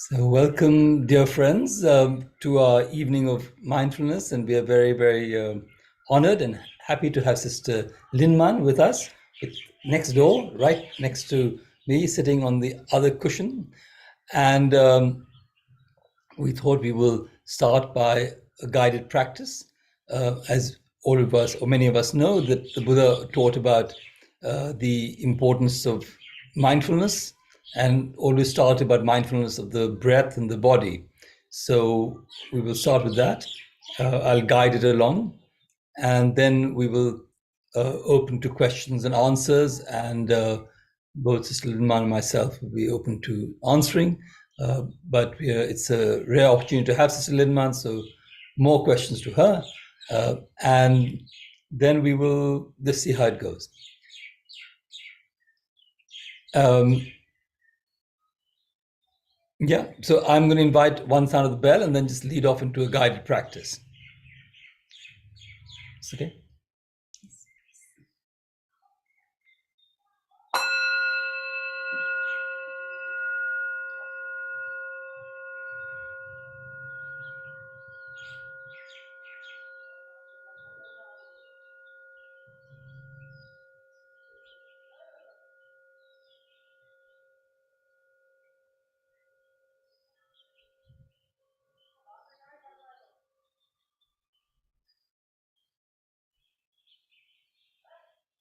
So welcome, dear friends, to our evening of mindfulness, and we are very, very honored and happy to have Sister Linman with us, next door, right next to me, sitting on the other cushion. And we thought we will start by a guided practice. As all of us, or many of us know, that the Buddha taught about the importance of mindfulness, and always taught about mindfulness of the breath and the body. So we will start with that. I'll guide it along, and then we will open to questions and answers, and both Sister Linman and myself will be open to answering. But it's a rare opportunity to have Sister Linman, so more questions to her. And then we will just see how it goes. Yeah, so I'm going to invite one sound of the bell and then just lead off into a guided practice. It's okay?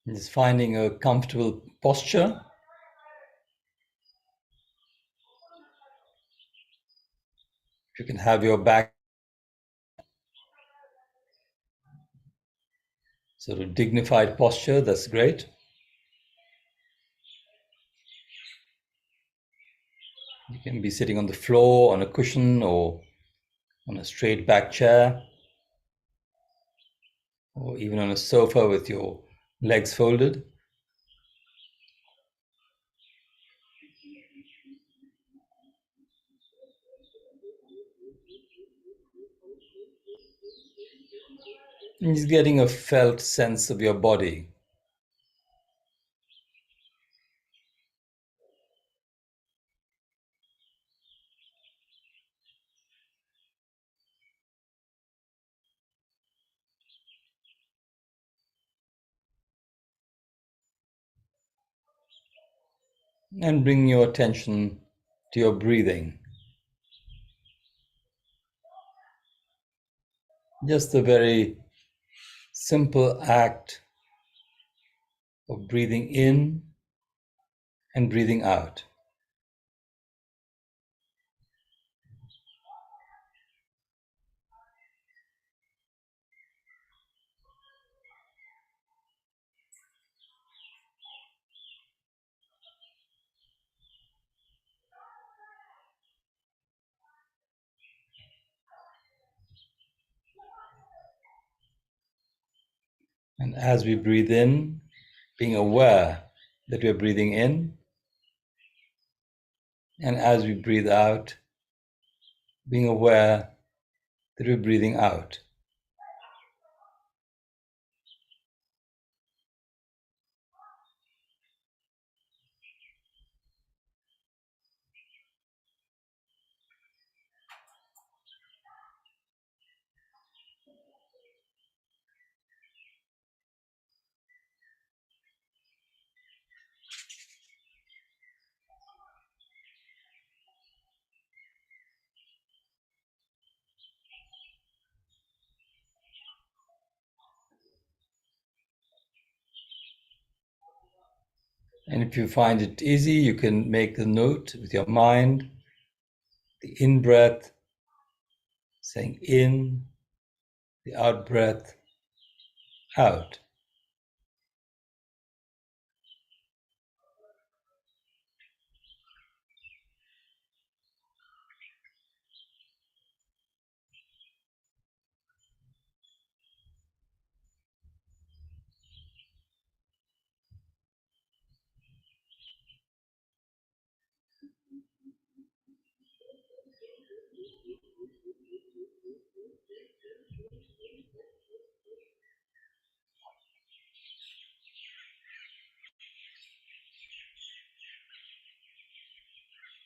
Just finding a comfortable posture. You can have your back sort of dignified posture, that's great. You can be sitting on the floor, on a cushion, or on a straight back chair, or even on a sofa with your legs folded. And just getting a felt sense of your body. And bring your attention to your breathing. Just a very simple act of breathing in and breathing out. And as we breathe in, being aware that we're breathing in, and as we breathe out, being aware that we're breathing out. And if you find it easy, you can make a note with your mind, the in-breath, saying in, the out-breath, out.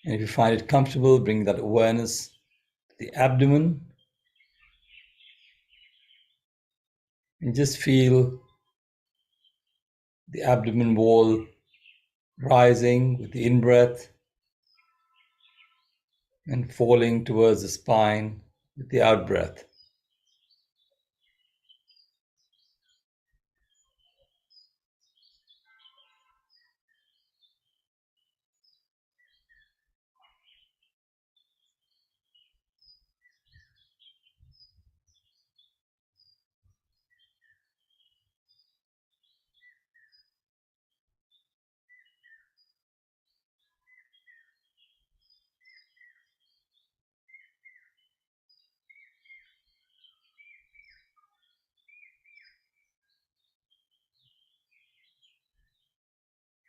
And if you find it comfortable, bring that awareness to the abdomen and just feel the abdomen wall rising with the in-breath and falling towards the spine with the out-breath.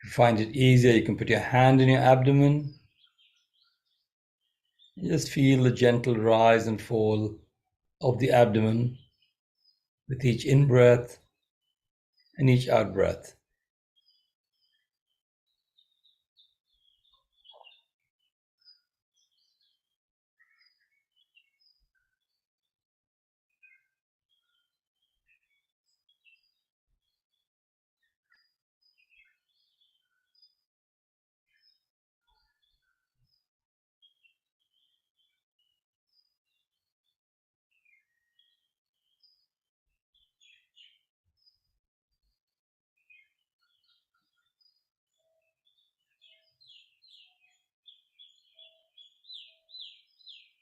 If you find it easier, you can put your hand in your abdomen. And just feel the gentle rise and fall of the abdomen with each in-breath and each out-breath.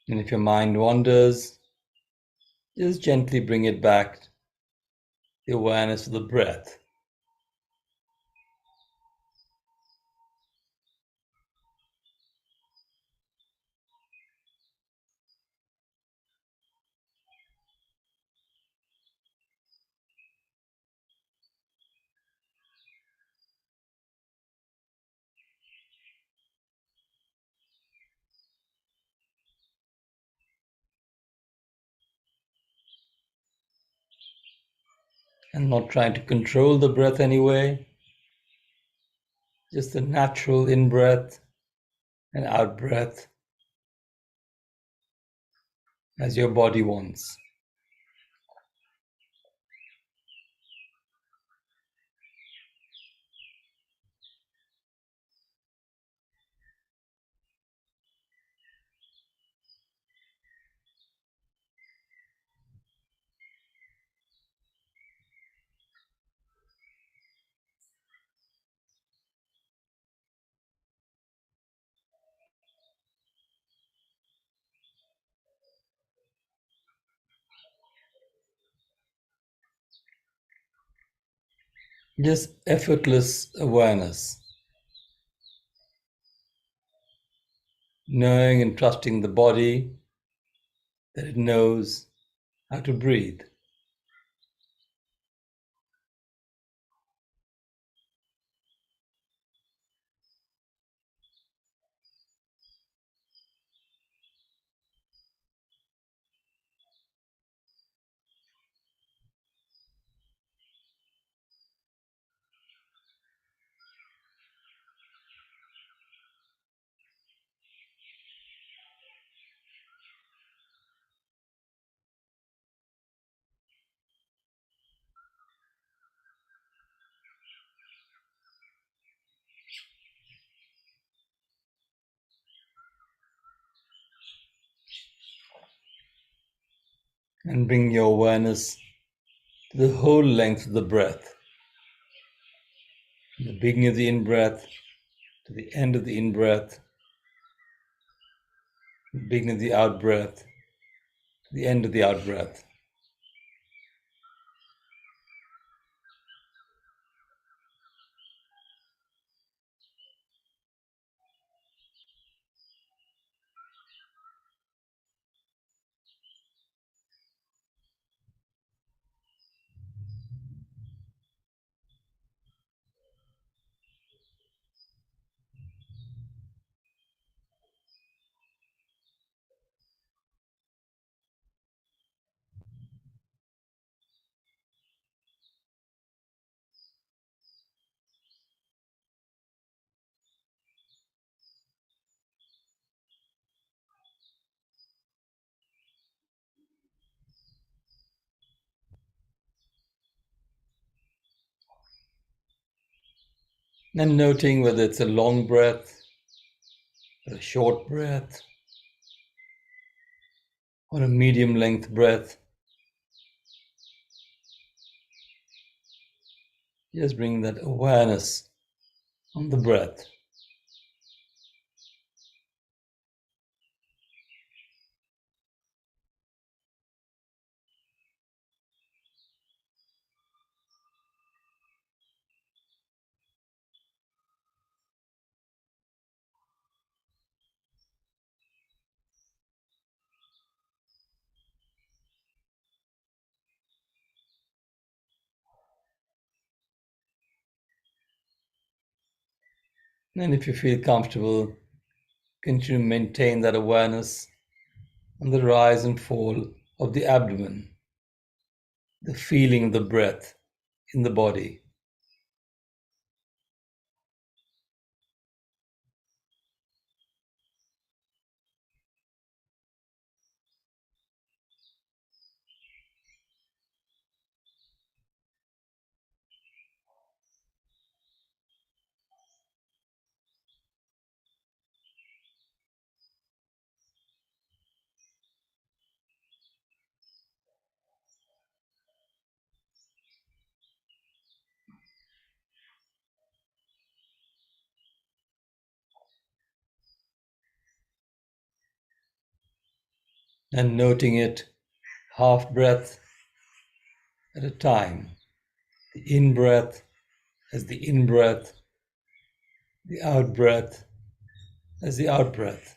And if your mind wanders, just gently bring it back, the awareness of the breath. And not trying to control the breath anyway, just the natural in-breath and out-breath as your body wants. Just effortless awareness, knowing and trusting the body that it knows how to breathe. And bring your awareness to the whole length of the breath, the beginning of the in-breath to the end of the in-breath, beginning of the out-breath to the end of the out-breath. And noting whether it's a long breath, a short breath, or a medium length breath. Just bring that awareness on the breath. And if you feel comfortable, continue to maintain that awareness on the rise and fall of the abdomen, the feeling of the breath in the body. And noting it half breath at a time. The in breath as the in breath, the out breath as the out breath.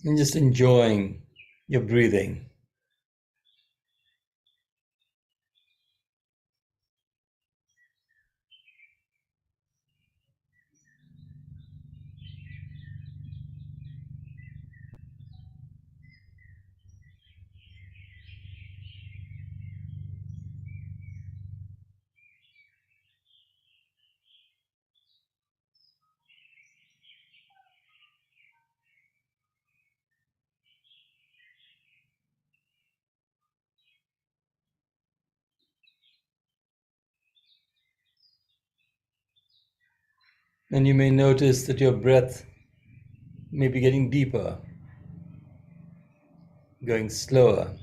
And just enjoying your breathing. And you may notice that your breath may be getting deeper, going slower.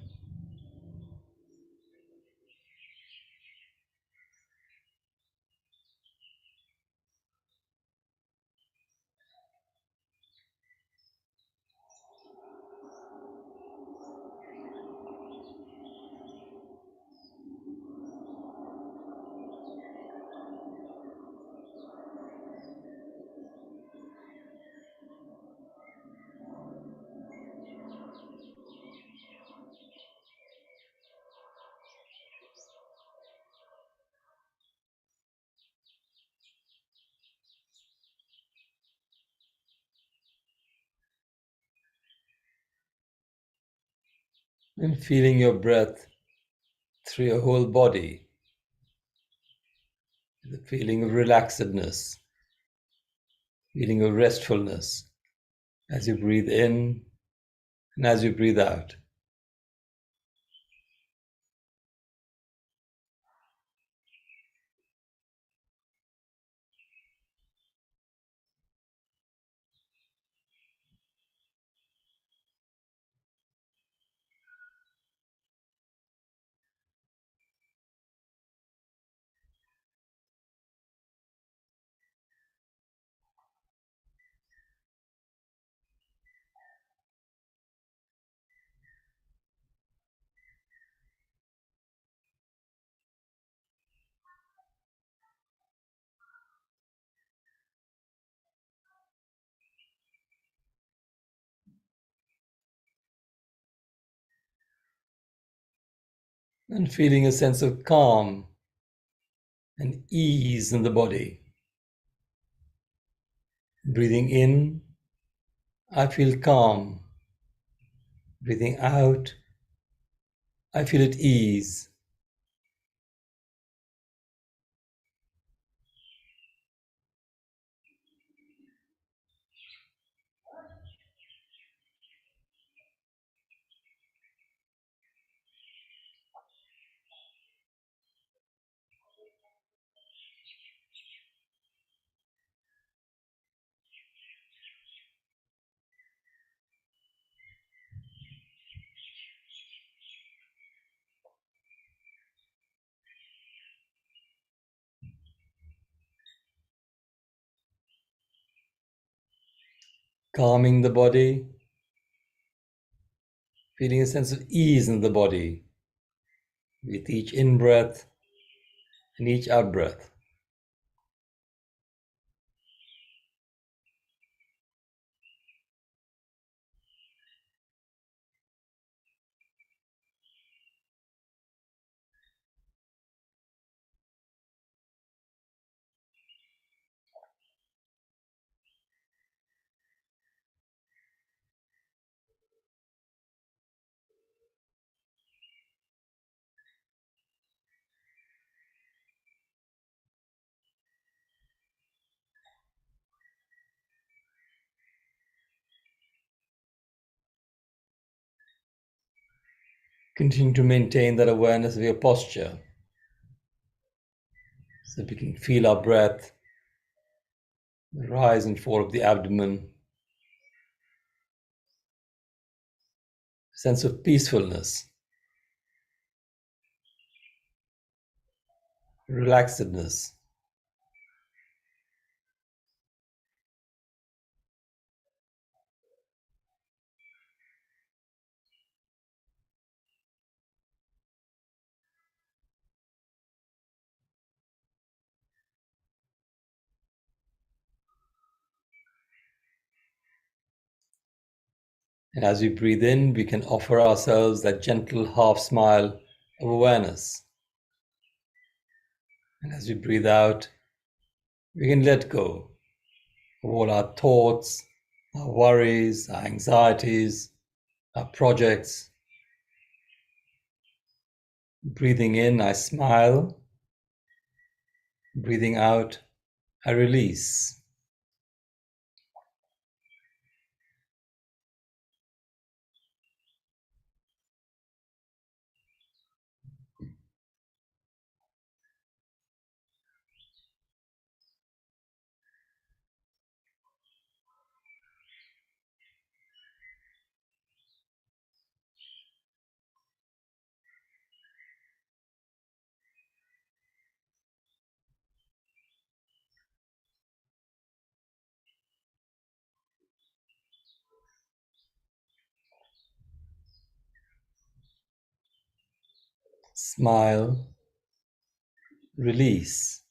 And feeling your breath through your whole body, the feeling of relaxedness, feeling of restfulness as you breathe in and as you breathe out. And feeling a sense of calm and ease in the body. Breathing in, I feel calm. Breathing out, I feel at ease. Calming the body, feeling a sense of ease in the body with each in-breath and each out-breath. Continue to maintain that awareness of your posture so that we can feel our breath, the rise and fall of the abdomen, sense of peacefulness, relaxedness. And as we breathe in, we can offer ourselves that gentle half smile of awareness. And as we breathe out, we can let go of all our thoughts, our worries, our anxieties, our projects. Breathing in, I smile. Breathing out, I release. Smile, release.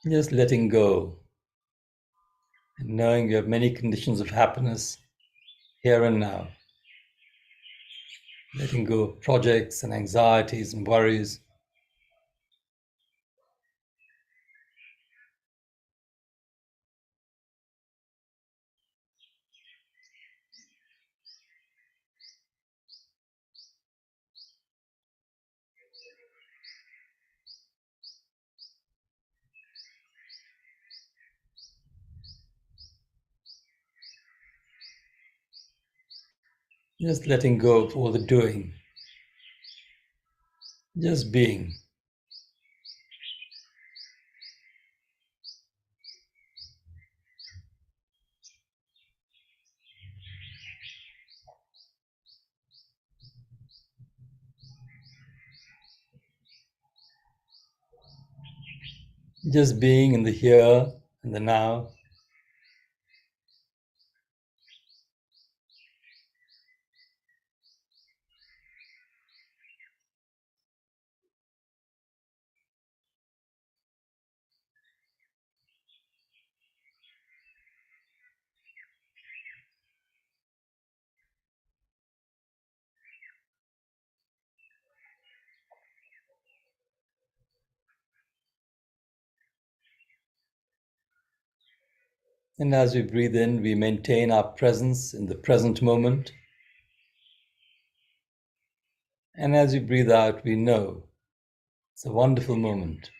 Just letting go and knowing you have many conditions of happiness here and now. Letting go of projects and anxieties and worries. Just letting go of all the doing. Just being. Just being in the here and the now. And as we breathe in, we maintain our presence in the present moment. And as we breathe out, we know it's a wonderful moment.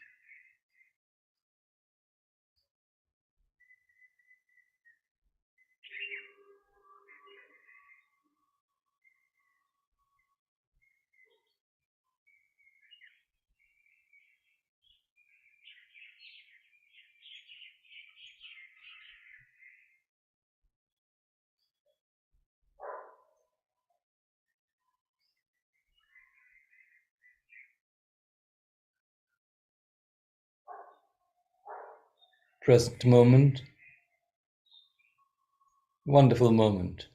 Present moment, wonderful moment.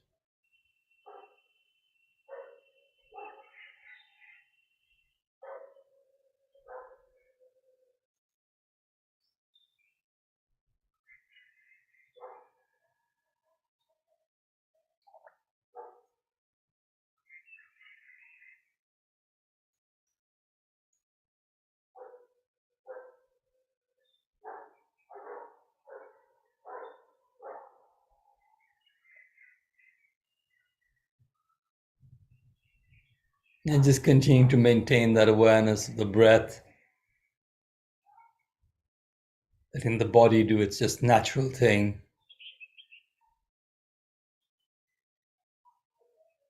And just continue to maintain that awareness of the breath, letting the body do its just natural thing.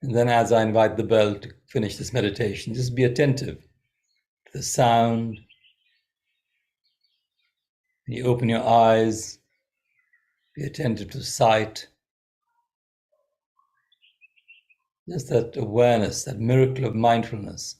And then as I invite the bell to finish this meditation, just be attentive to the sound. When you open your eyes, be attentive to sight. Just that awareness, that miracle of mindfulness.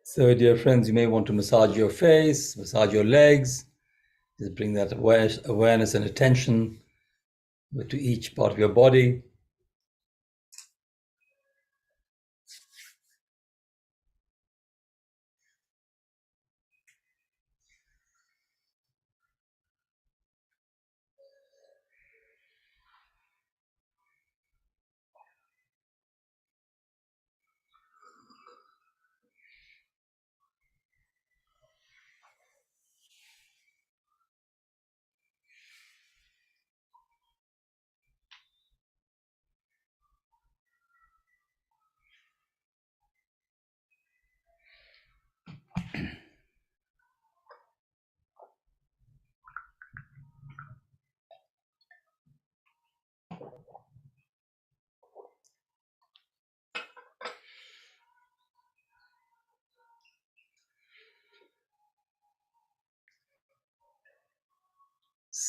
So, dear friends, you may want to massage your face, massage your legs. Just bring that awareness and attention to each part of your body.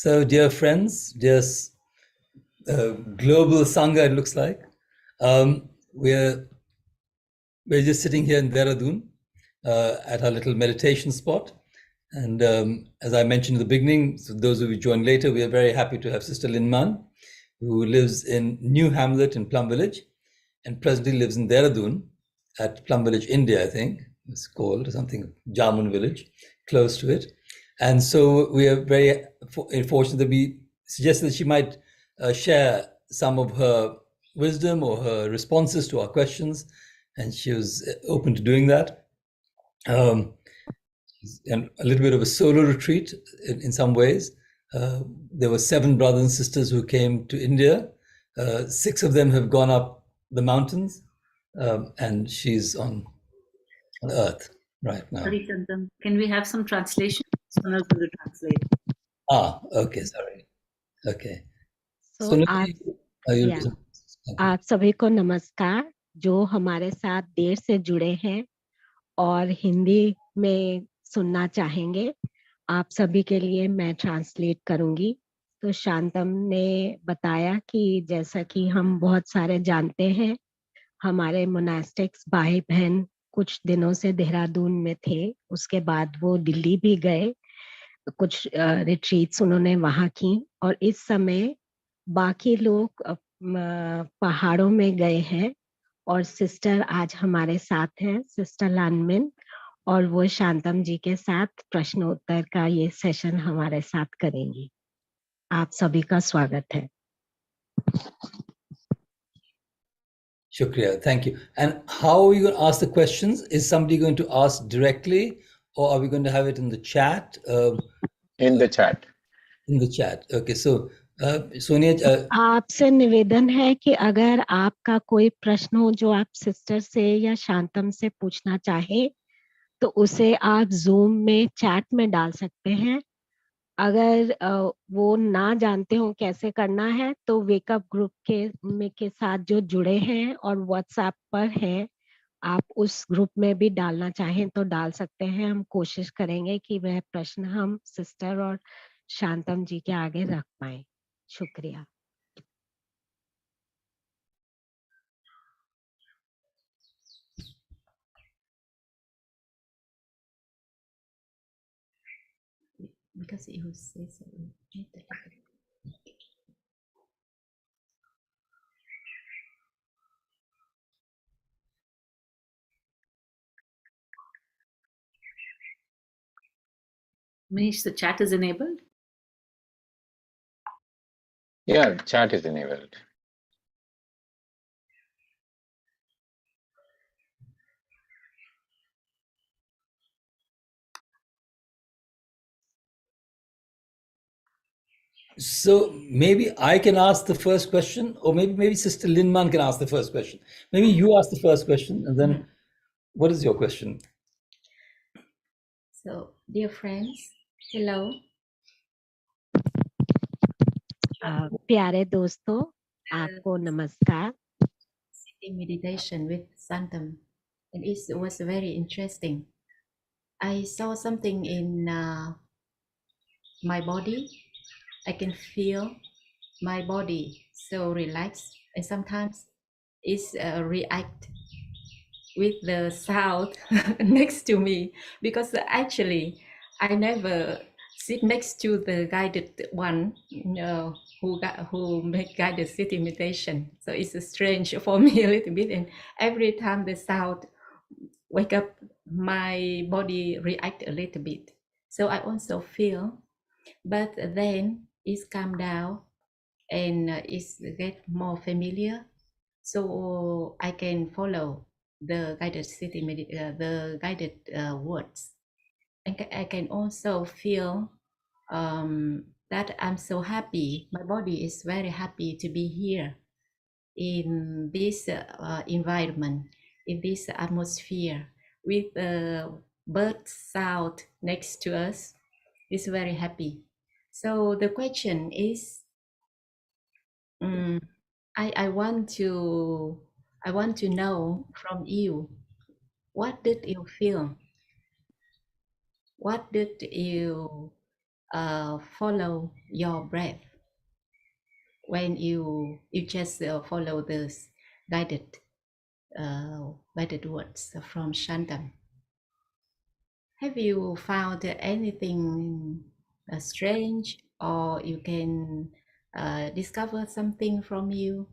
So, dear friends, dear global Sangha, it looks like, we're just sitting here in Dehradun at our little meditation spot. And as I mentioned in the beginning, so those of you who join later, we are very happy to have Sister Lin Man, who lives in New Hamlet in Plum Village, and presently lives in Dehradun at Plum Village, India, I think it's called, or something, Jamun village, close to it. And so we are very fortunate that we suggested that she might share some of her wisdom or her responses to our questions, and she was open to doing that. And a little bit of a solo retreat in some ways. There were 7 brothers and sisters who came to India. 6 of them have gone up the mountains, and she's on earth right now. Sorry, Chantam. Can we have some translation? Someone's going to translate. Okay, sorry. Okay. So आप सभी को नमस्कार जो हमारे साथ देर से जुड़े हैं और हिंदी में सुनना चाहेंगे, आप सभी के लिए मैं ट्रांसलेट करूंगी। तो शांतम ने बताया कि जैसा कि हम बहुत सारे जानते हैं, हमारे मोनास्टिक्स भाई बहन कुछ दिनों से देहरादून में थे, उसके बाद वो दिल्ली भी गए, कुछ रिट्रीट्स उन्होंने वहां की, और इस समय बाकी लोग पहाड़ों में गए हैं, और सिस्टर आज हमारे साथ हैं, सिस्टर लानमिन, और वो शांतम जी के साथ प्रश्नोत्तर का ये सेशन हमारे साथ करेंगी। आप सभी का स्वागत है। Shukriya, thank you. And how are we going to ask the questions? Is somebody going to ask directly, or are we going to have it in the chat? In the chat. In the chat. Okay, so Sonia, आपसे निवेदन है कि अगर आपका कोई प्रश्न हो जो आप सिस्टर से या शांतम से पूछना चाहे, तो उसे आप जूम में चैट में डाल सकते हैं। अगर वो ना जानते हो कैसे करना है, तो वेकअप ग्रुप के साथ जो जुड़े हैं और व्हाट्सएप पर हैं, आप उस ग्रुप में भी डालना चाहें तो डाल सकते हैं। हम कोशिश करेंगे कि वह प्रश्न हम सिस्टर और शांतम जी के आगे रख पाए। शुक्रिया। Because you say so. Manish, the chat is enabled? Yeah, chat is enabled. So maybe I can ask the first question, or maybe Sister Linman can ask the first question. Maybe you ask the first question, and then what is your question? So, dear friends, hello. प्यारे दोस्तों, आपको नमस्कार। Sitting meditation with Santam, and it was very interesting. I saw something in my body. I can feel my body so relaxed, and sometimes it's react with the sound next to me, because actually I never sit next to the guided one, who make guided sitting meditation. So it's strange for me a little bit, and every time the sound wake up, my body react a little bit. So I also feel, but then it's calm down and it's get more familiar, so I can follow the guided sitting the guided words. And I can also feel that I'm so happy. My body is very happy to be here in this environment, in this atmosphere, with the bird sound next to us. It's very happy. So the question is, I want to know from you, what did you feel? What did you follow your breath when you just follow this guided words from Shantam. Have you found anything strange, or you can discover something from you?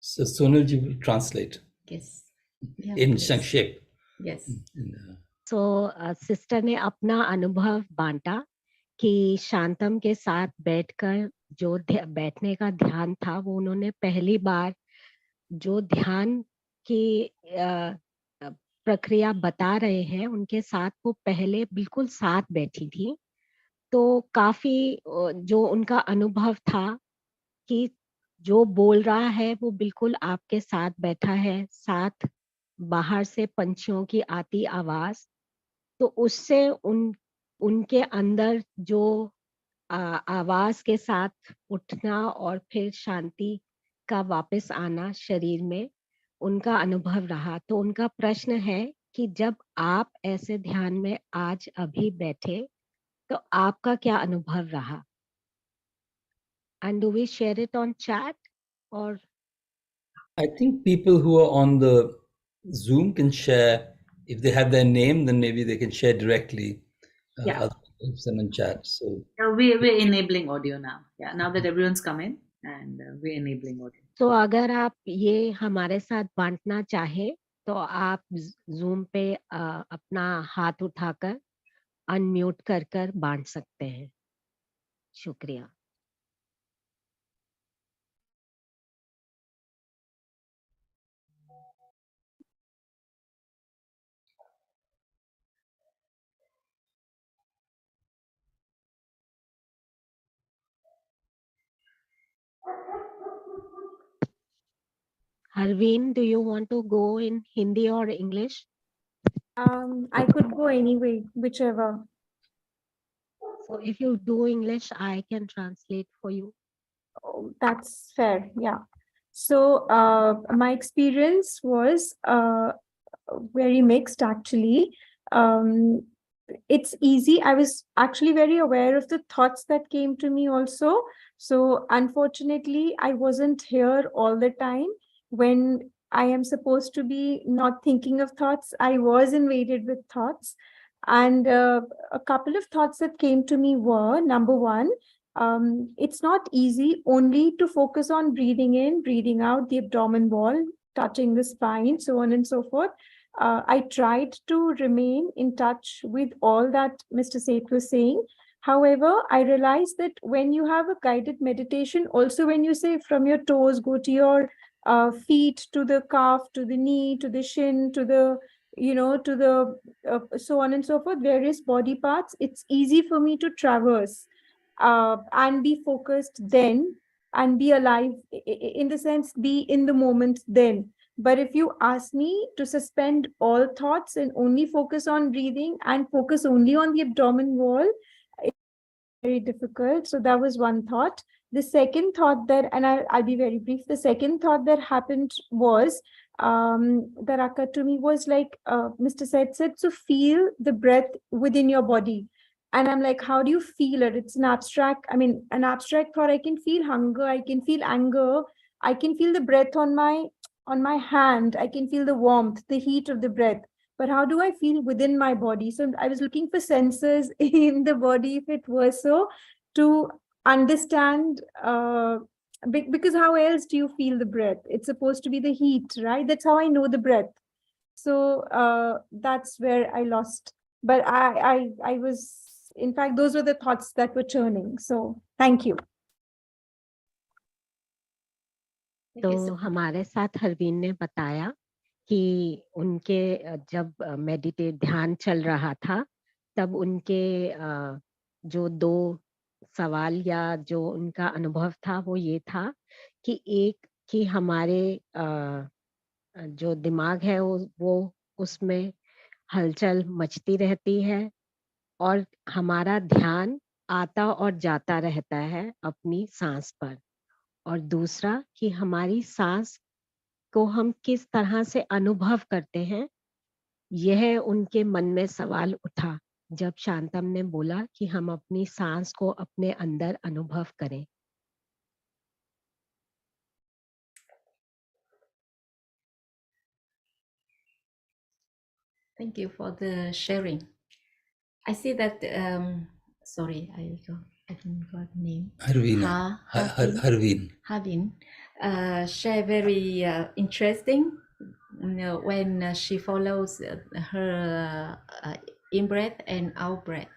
So Sonalji will translate Yes. Yeah, in please. Sankshet. Yes. So sister ने अपना अनुभव बांटा कि शांतम के साथ बैठकर जो बैठने का ध्यान था वो उन्होंने पहली बार जो ध्यान की प्रक्रिया बता रहे हैं उनके साथ वो पहले बिल्कुल साथ बैठी थी, तो काफी जो उनका अनुभव था कि जो बोल रहा है वो बिल्कुल आपके साथ बैठा है, साथ बाहर से पंछियों की आती आवाज, तो उससे उनके अंदर जो आवाज के साथ उठना और फिर शांति का वापस आना शरीर में उनका अनुभव रहा। तो उनका प्रश्न है कि जब आप ऐसे ध्यान में आज अभी बैठे तो आपका क्या अनुभव रहा? And do we share it on chat or? I think people who are on the Zoom can share. If they have their name, then maybe they can share directly. Yeah. Other people send in chat. So We're enabling audio now. Yeah, now that everyone's come in, and we're enabling audio. तो अगर आप ये हमारे साथ बांटना चाहे तो आप जूम पे अपना हाथ उठाकर अनम्यूट कर बांट सकते हैं। शुक्रिया। Harveen, do you want to go in Hindi or English? I could go anyway, whichever. So if you do English, I can translate for you. Oh, that's fair. Yeah. So my experience was very mixed, actually. Um, it's easy. I was actually very aware of the thoughts that came to me also. So unfortunately, I wasn't here all the time when I am supposed to be not thinking of thoughts. I was invaded with thoughts. And a couple of thoughts that came to me were, number one, it's not easy only to focus on breathing in, breathing out, the abdomen wall, touching the spine, so on and so forth. I tried to remain in touch with all that Mr. Seth was saying. However, I realized that when you have a guided meditation, also when you say from your toes, go to your feet, to the calf, to the knee, to the shin, to the, to the so on and so forth, various body parts, it's easy for me to traverse and be focused then and be alive, in the sense, be in the moment then. But if you ask me to suspend all thoughts and only focus on breathing and focus only on the abdomen wall, it's very difficult. So that was one thought. The second thought that, and I'll be very brief, the second thought that happened was, that occurred to me was like Mr. Said said, so feel the breath within your body. And I'm like, how do you feel it? It's an abstract, an abstract thought. I can feel hunger, I can feel anger, I can feel the breath on my hand, I can feel the warmth, the heat of the breath. But how do I feel within my body? So I was looking for sensors in the body, if it were so, to understand, because how else do you feel the breath? It's supposed to be the heat, right? That's how I know the breath. So that's where I lost. But I was, in fact, those were the thoughts that were churning. So thank you. तो हमारे साथ हरवीन ने बताया कि उनके जब meditate ध्यान चल रहा था तब उनके जो दो सवाल या जो उनका अनुभव था वो ये था कि एक कि हमारे जो दिमाग है वो उसमें हलचल मचती रहती है और हमारा ध्यान आता और जाता रहता है अपनी सांस पर, और दूसरा कि हमारी सांस को हम किस तरह से अनुभव करते हैं यह उनके मन में सवाल उठा जब शांतम ने बोला कि हम अपनी सांस को अपने अंदर अनुभव करें। Thank you for the sharing. I see that, sorry, I didn't got name. Harveen. Harveen share very interesting, when she follows her in-breath and out-breath.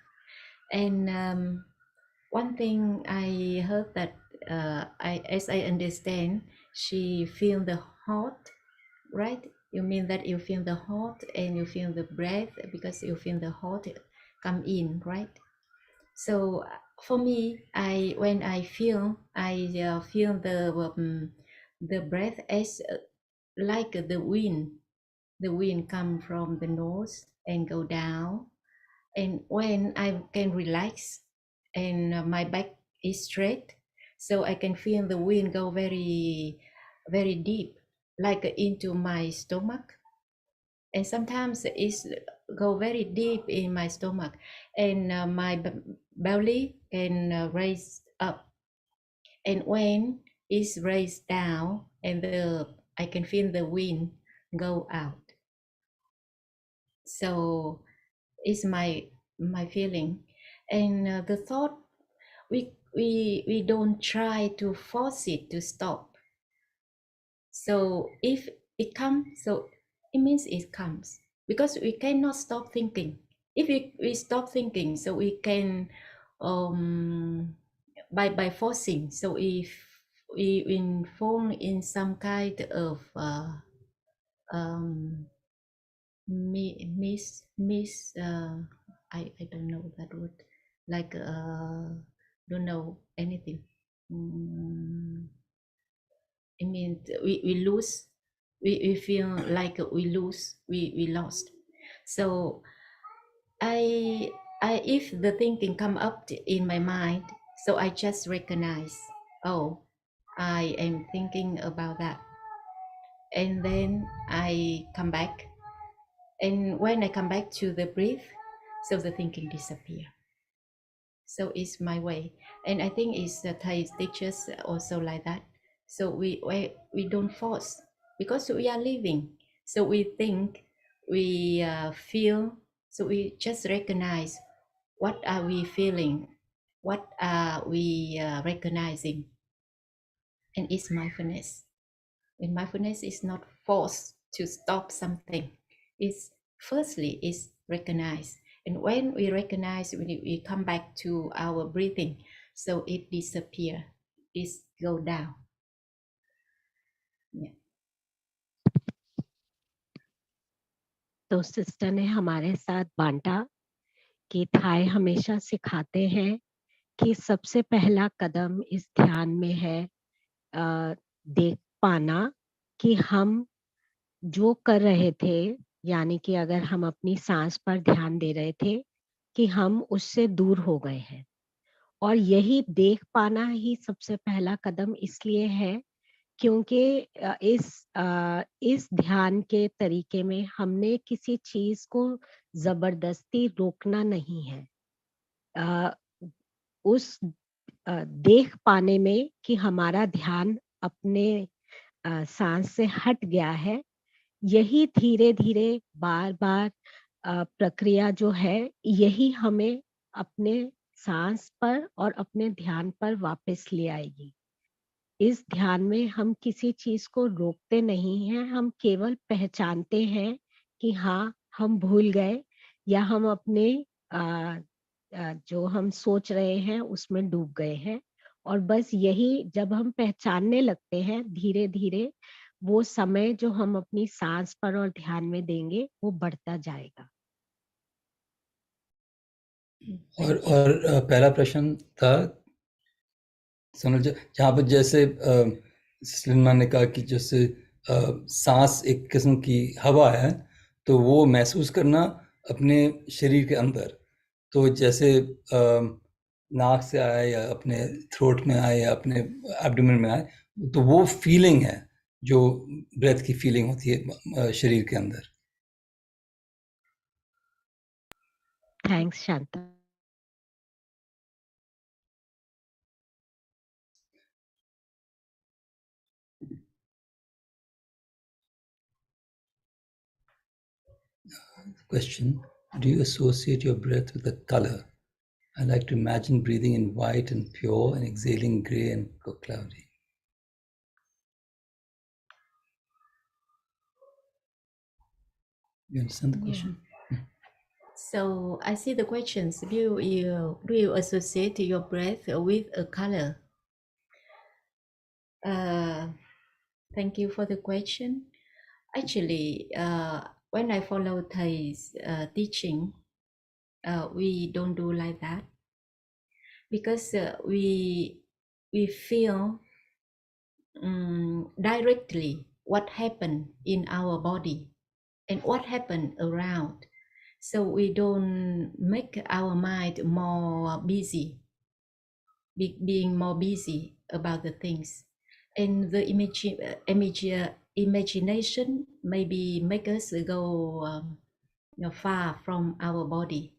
And one thing I heard that, as I understand, she feel the heart, right? You mean that you feel the heart and you feel the breath because you feel the heart come in, right? So for me, when I feel the breath as like the wind. The wind come from the nose and go down. And when I can relax and my back is straight, so I can feel the wind go very, very deep, like into my stomach. And sometimes it's go very deep in my stomach, and my belly can raise up. And when it's raised down, and I can feel the wind go out. So it's my feeling. And the thought, we don't try to force it to stop. So if it comes, so it means it comes, because we cannot stop thinking. If we stop thinking, so we can by forcing, so if we fall in some kind of miss I don't know that word, like don't know anything. I mean, we lose, we feel like we lose, we lost. So I if the thinking come up in my mind, so I just recognize, oh, I am thinking about that, and then I come back. And when I come back to the breath, so the thinking disappear. So it's my way. And I think it's the Thai teachers also like that. So we don't force, because we are living. So we think, we feel, so we just recognize what are we feeling, what are we recognizing. And it's mindfulness. And mindfulness is not forced to stop something. It's firstly is recognize. And when we recognize, we come back to our breathing, so it disappear, it go down. Yeah. तो sister ने हमारे साथ बांटा कि Thai हमेशा सिखाते हैं कि सबसे पहला कदम इस ध्यान में है देख पाना कि हम जो कर रहे थे, यानी कि अगर हम अपनी सांस पर ध्यान दे रहे थे, कि हम उससे दूर हो गए हैं। और यही देख पाना ही सबसे पहला कदम इसलिए है क्योंकि इस ध्यान के तरीके में हमने किसी चीज को जबरदस्ती रोकना नहीं है। उस देख पाने में कि हमारा ध्यान अपने सांस से हट गया है, यही धीरे धीरे बार बार प्रक्रिया जो है, यही हमें अपने सांस पर और अपने ध्यान पर वापस ले आएगी। इस ध्यान में हम किसी चीज को रोकते नहीं हैं, हम केवल पहचानते हैं कि हाँ, हम भूल गए या हम अपने जो हम सोच रहे हैं उसमें डूब गए हैं। और बस यही जब हम पहचानने लगते हैं, धीरे धीरे वो समय जो हम अपनी सांस पर और ध्यान में देंगे वो बढ़ता जाएगा। और पहला प्रश्न था सोनल, जहाँ पर जैसे लिनमा ने कहा कि जैसे सांस एक किस्म की हवा है, तो वो महसूस करना अपने शरीर के अंदर, तो जैसे नाक से आए या अपने थ्रोट में आए या अपने एब्डोमेन में आए, तो वो फीलिंग है जो ब्रेथ की फीलिंग होती है शरीर के अंदर। Thanks, Shanta. Question: do you associate your breath with a color? I like to imagine breathing in white and pure and exhaling gray and cloudy. You understand the question? Yeah. So I see the questions. Do you associate your breath with a color? Thank you for the question. Actually, when I follow Thay's teaching, we don't do like that because we feel directly what happened in our body and what happened around. So we don't make our mind more busy, being more busy about the things. And the imagination maybe make us go far from our body,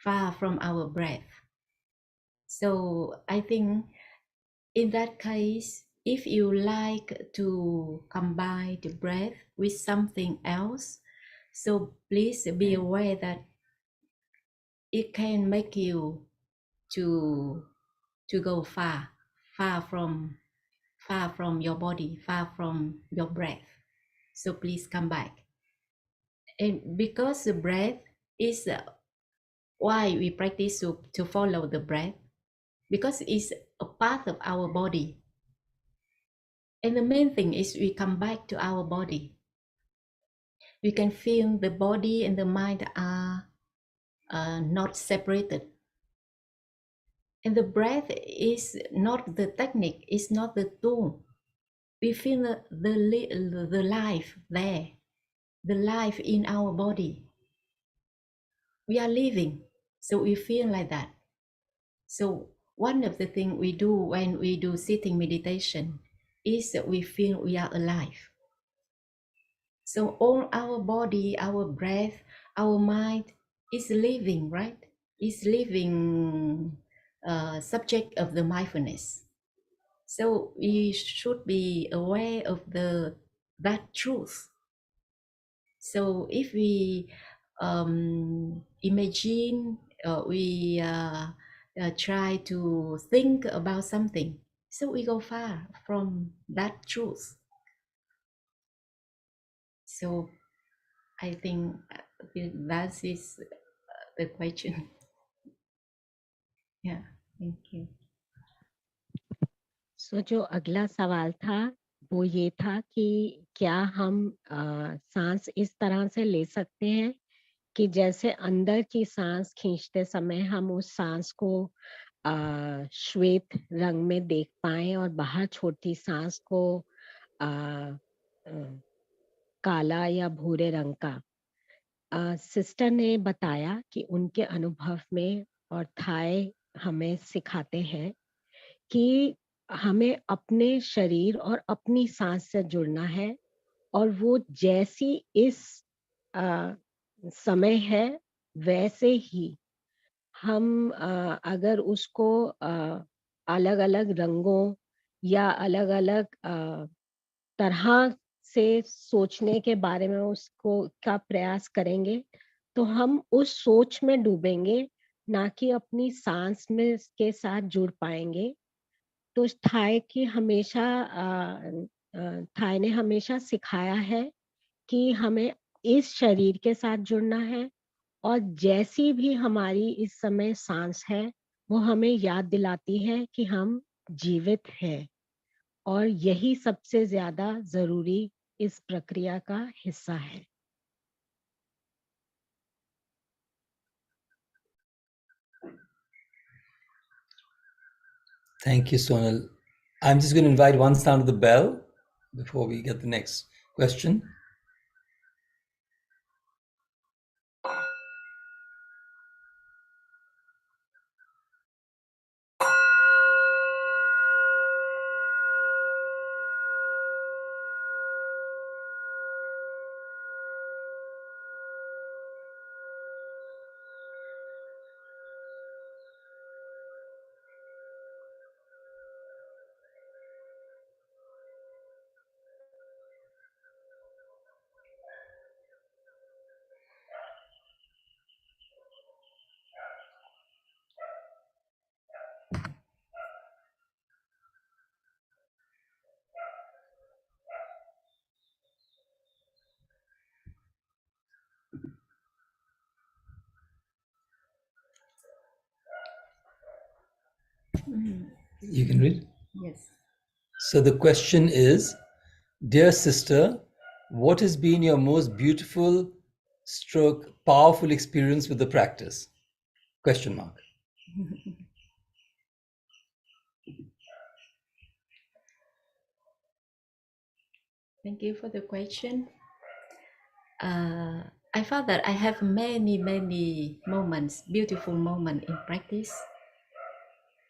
far from our breath. So I think in that case, if you like to combine the breath with something else, so please be aware that it can make you to go far from your body, far from your breath. So please come back. And because the breath is why we practice to follow the breath, because it's a part of our body. And the main thing is we come back to our body. We can feel the body and the mind are not separated. And the breath is not the technique, it's not the tool. We feel the life there, the life in our body. We are living, so we feel like that. So one of the things we do when we do sitting meditation is that we feel we are alive. So all our body, our breath, our mind is living, right? Is living subject of the mindfulness. So we should be aware of that truth. So if we imagine, we try to think about something, so we go far from that truth. So I think that is the question. Yeah, thank you. So जो अगला सवाल था वो ये था कि क्या हम सांस इस तरह से ले सकते हैं कि जैसे अंदर की सांस खींचते समय हम उस सांस को श्वेत रंग में देख पाएं और बाहर छोटी सांस को काला या भूरे रंग का। सिस्टर ने बताया कि उनके अनुभव में और थाई हमें सिखाते हैं कि हमें अपने शरीर और अपनी सांस से जुड़ना है और वो जैसी इस समय है वैसे ही हम अगर उसको अलग अलग रंगों या अलग अलग तरह से सोचने के बारे में उसको का प्रयास करेंगे तो हम उस सोच में डूबेंगे, ना कि अपनी सांस में के साथ जुड़ पाएंगे। तो थाई ने हमेशा सिखाया है कि हमें इस शरीर के साथ जुड़ना है और जैसी भी हमारी इस समय सांस है वो हमें याद दिलाती है कि हम जीवित हैं और यही सबसे ज्यादा जरूरी इस प्रक्रिया का हिस्सा है। Thank you, Sonal. I'm just going to invite one sound of the bell before we get the next question. You can read. Yes. So the question is, dear sister, what has been your most beautiful stroke powerful experience with the practice? Question mark. Thank you for the question. I found that I have many moments, beautiful moments in practice.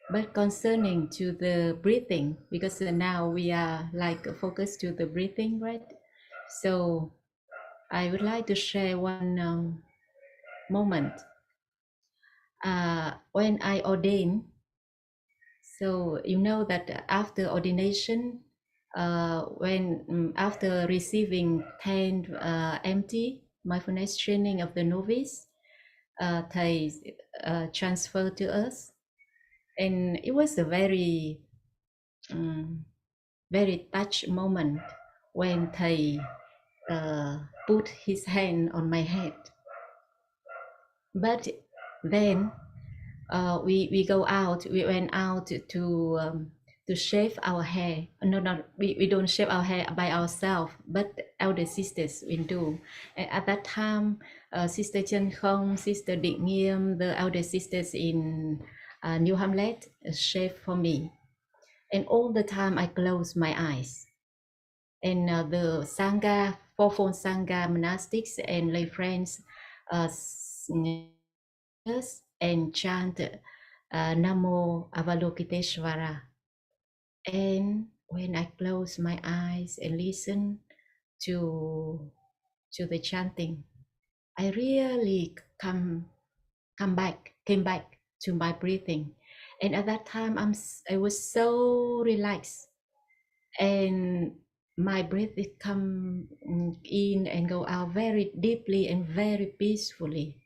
But concerning to the breathing, because now we are like focused to the breathing, right? So I would like to share one moment. When I ordained, so you know that after ordination, when after receiving 10 empty mindfulness training of the novice, thầy transferred to us, and it was a very very touch moment when thầy put his hand on my head. But then we go out. We went out to shave our hair. No, we don't shave our hair by ourselves, but elder sisters will do. And at that time, Sister Chân Không, Sister Định Nghiêm, the elder sisters in New Hamlet shave for me. And all the time I close my eyes. And the Sangha, fourfold Sangha monastics and lay friends and chant Namo Avalokiteshvara. And when I close my eyes and listen to the chanting, I really came back to my breathing. And at that time, I was so relaxed, and my breath it come in and go out very deeply and very peacefully.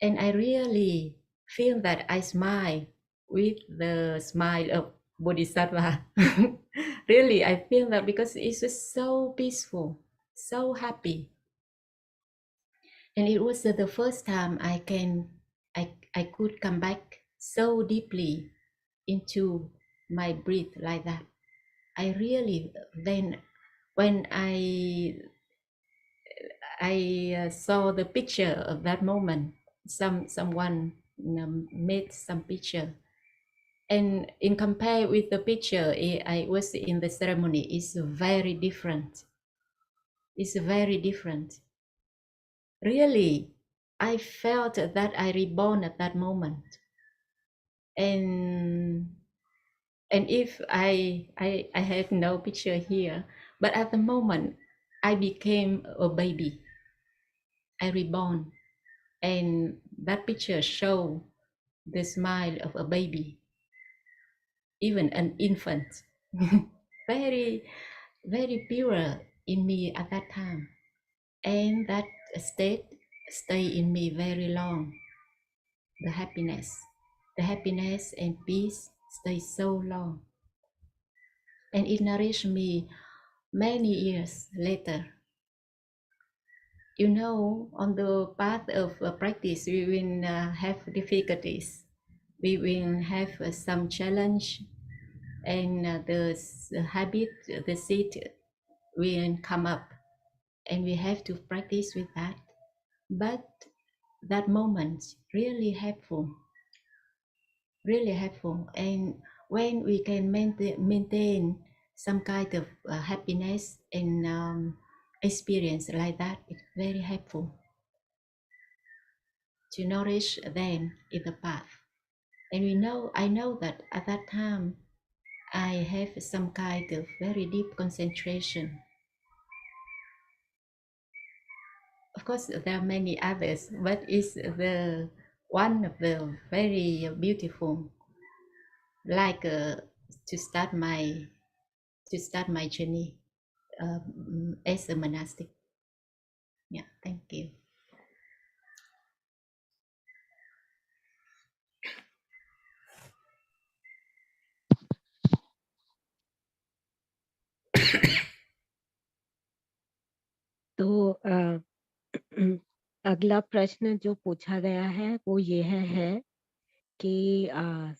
And I really feel that I smile with the smile of Bodhisattva. Really, I feel that because it's just so peaceful, so happy. And it was the first time I could come back so deeply into my breath like that. I really then when I saw the picture of that moment, someone made some picture, and in compare with the picture I was in the ceremony, is very different. It's very different. Really, I felt that I reborn at that moment, and if I have no picture here, but at the moment I became a baby. I reborn, and that picture show the smile of a baby, even an infant. Very pure in me at that time, and that state stay in me very long. The happiness and peace stay so long, and it nourished me many years later. You know, on the path of practice, we will have difficulties. We will have some challenge, and the habit, the seed will come up, and we have to practice with that. But that moment really helpful, and when we can maintain some kind of happiness and experience like that, it's very helpful to nourish them in the path. And I know that at that time I have some kind of very deep concentration. Of course, there are many others, but it's the one of the very beautiful, like to start my journey as a monastic. Yeah, thank you. तो अगला प्रश्न जो पूछा गया है वो ये है कि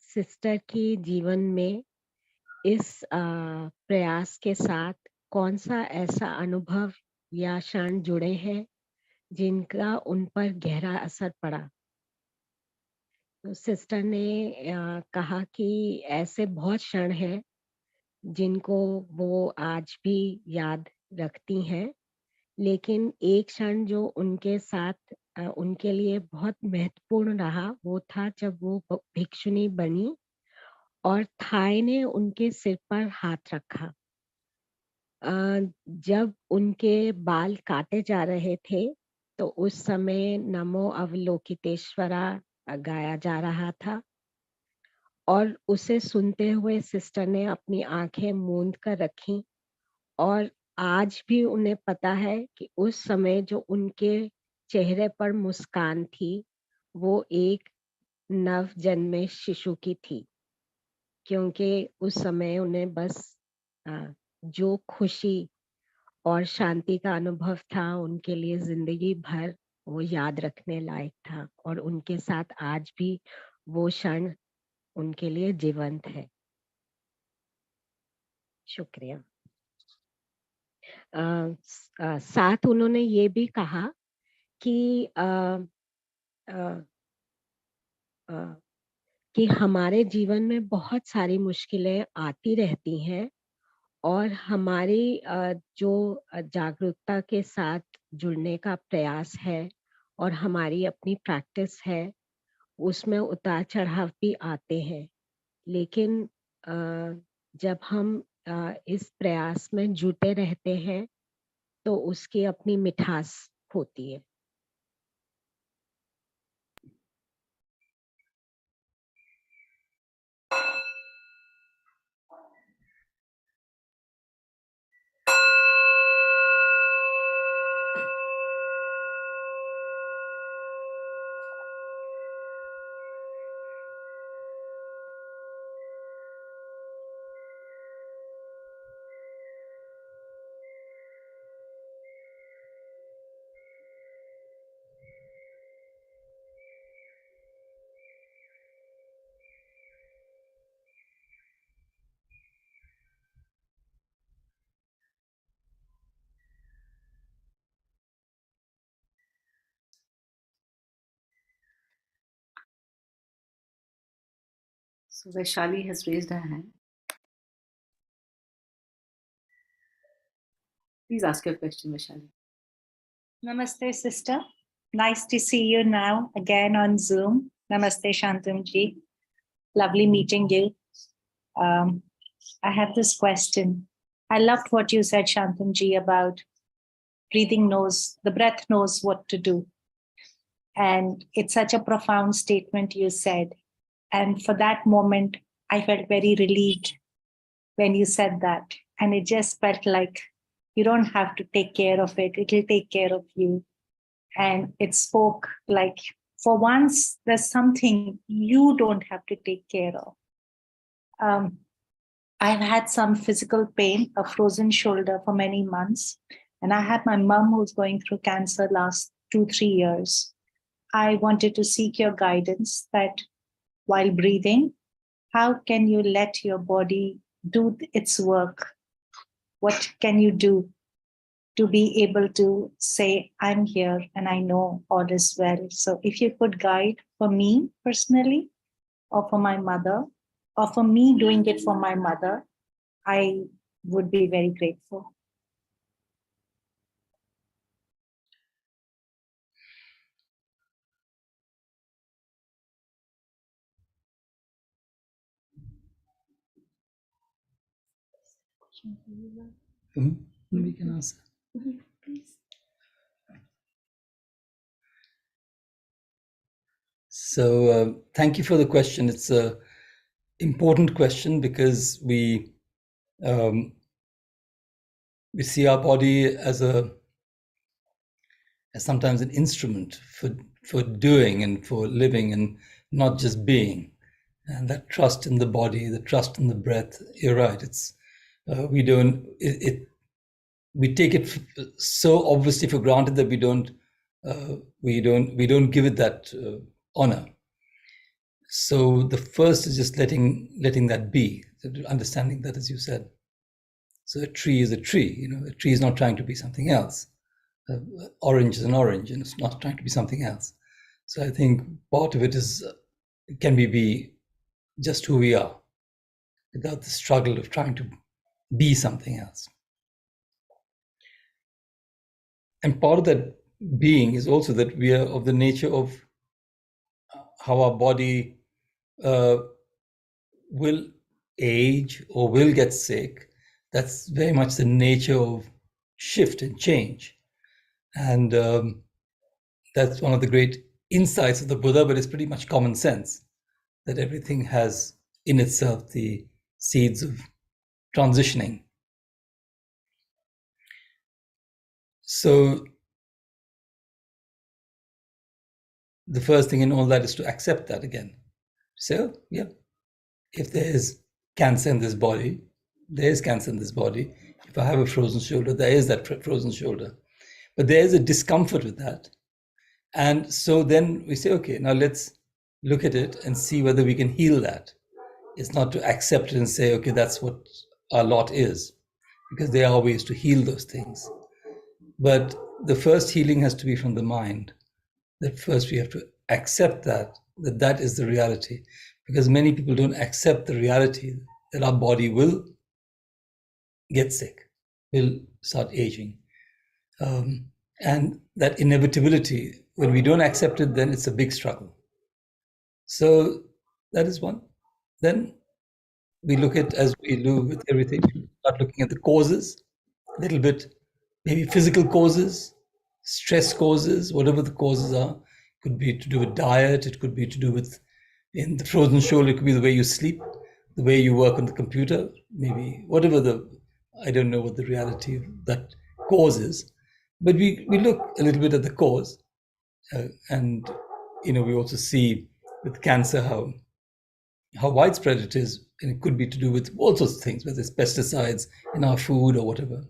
सिस्टर की जीवन में इस प्रयास के साथ कौन सा ऐसा अनुभव या क्षण जुड़े हैं जिनका उन पर गहरा असर पड़ा। तो सिस्टर ने कहा कि ऐसे बहुत क्षण हैं जिनको वो आज भी याद रखती हैं, लेकिन एक क्षण जो उनके साथ उनके लिए बहुत महत्वपूर्ण रहा वो था जब वो भिक्षुनी बनी और थाई ने उनके सिर पर हाथ रखा। जब उनके बाल काटे जा रहे थे तो उस समय नमो अवलोकितेश्वरा गाया जा रहा था और उसे सुनते हुए सिस्टर ने अपनी आंखें मूंद कर रखी और आज भी उन्हें पता है कि उस समय जो उनके चेहरे पर मुस्कान थी वो एक नव जन्मे शिशु की थी, क्योंकि उस समय उन्हें बस जो खुशी और शांति का अनुभव था उनके लिए जिंदगी भर वो याद रखने लायक था और उनके साथ आज भी वो क्षण उनके लिए जीवंत है। शुक्रिया। साथ उन्होंने ये भी कहा कि कि हमारे जीवन में बहुत सारी मुश्किलें आती रहती हैं और हमारी जो जागरूकता के साथ जुड़ने का प्रयास है और हमारी अपनी प्रैक्टिस है उसमें उतार चढ़ाव भी आते हैं, लेकिन जब हम इस प्रयास में जुटे रहते हैं तो उसकी अपनी मिठास होती है। So Vaishali has raised her hand. Please ask your question, Vaishali. Namaste, sister. Nice to see you now again on Zoom. Namaste, Shantamji. Lovely meeting you. I have this question. I loved what you said, Shantamji, about breathing knows, the breath knows what to do. And it's such a profound statement you said. And for that moment, I felt very relieved when you said that. And it just felt like you don't have to take care of it. It'll take care of you. And it spoke like, for once, there's something you don't have to take care of. I've had some physical pain, a frozen shoulder for many months. And I had my mom who's going through cancer last 2-3 years. I wanted to seek your guidance that while breathing, how can you let your body do its work? What can you do to be able to say, I'm here and I know all is well? So if you could guide for me personally, or for my mother, or for me doing it for my mother, I would be very grateful. We can answer. Please. So thank you for the question. It's a important question because we see our body as sometimes an instrument for doing and for living and not just being. And that trust in the body, the trust in the breath. You're right. It's we take it so obviously for granted that we don't give it that honor. So the first is just letting that be, understanding that, as you said. So a tree is a tree. A tree is not trying to be something else. Orange is an orange, and it's not trying to be something else. So I think part of it is, can we be just who we are without the struggle of trying to be something else? And part of that being is also that we are of the nature of how our body will age or will get sick. That's very much the nature of shift and change. And that's one of the great insights of the Buddha, but it's pretty much common sense that everything has in itself the seeds of transitioning. So the first thing in all that is to accept that again. So, yeah, if there is cancer in this body, there is cancer in this body. If I have a frozen shoulder, there is that frozen shoulder. But there is a discomfort with that. And so then we say, okay, now let's look at it and see whether we can heal that. It's not to accept it and say, okay, that's what our lot is, because there are ways to heal those things. But the first healing has to be from the mind. That first we have to accept that is the reality, because many people don't accept the reality that our body will get sick, will start aging. And that inevitability, when we don't accept it, then it's a big struggle. So that is one. Then we look at, as we do with everything, we start looking at the causes, a little bit, maybe physical causes, stress causes, whatever the causes are. It could be to do with diet, it could be to do with, in the frozen shoulder, it could be the way you sleep, the way you work on the computer, maybe whatever I don't know what the reality of that cause is. But we look a little bit at the cause, and we also see with cancer how widespread it is, and it could be to do with all sorts of things, whether it's pesticides in our food or whatever.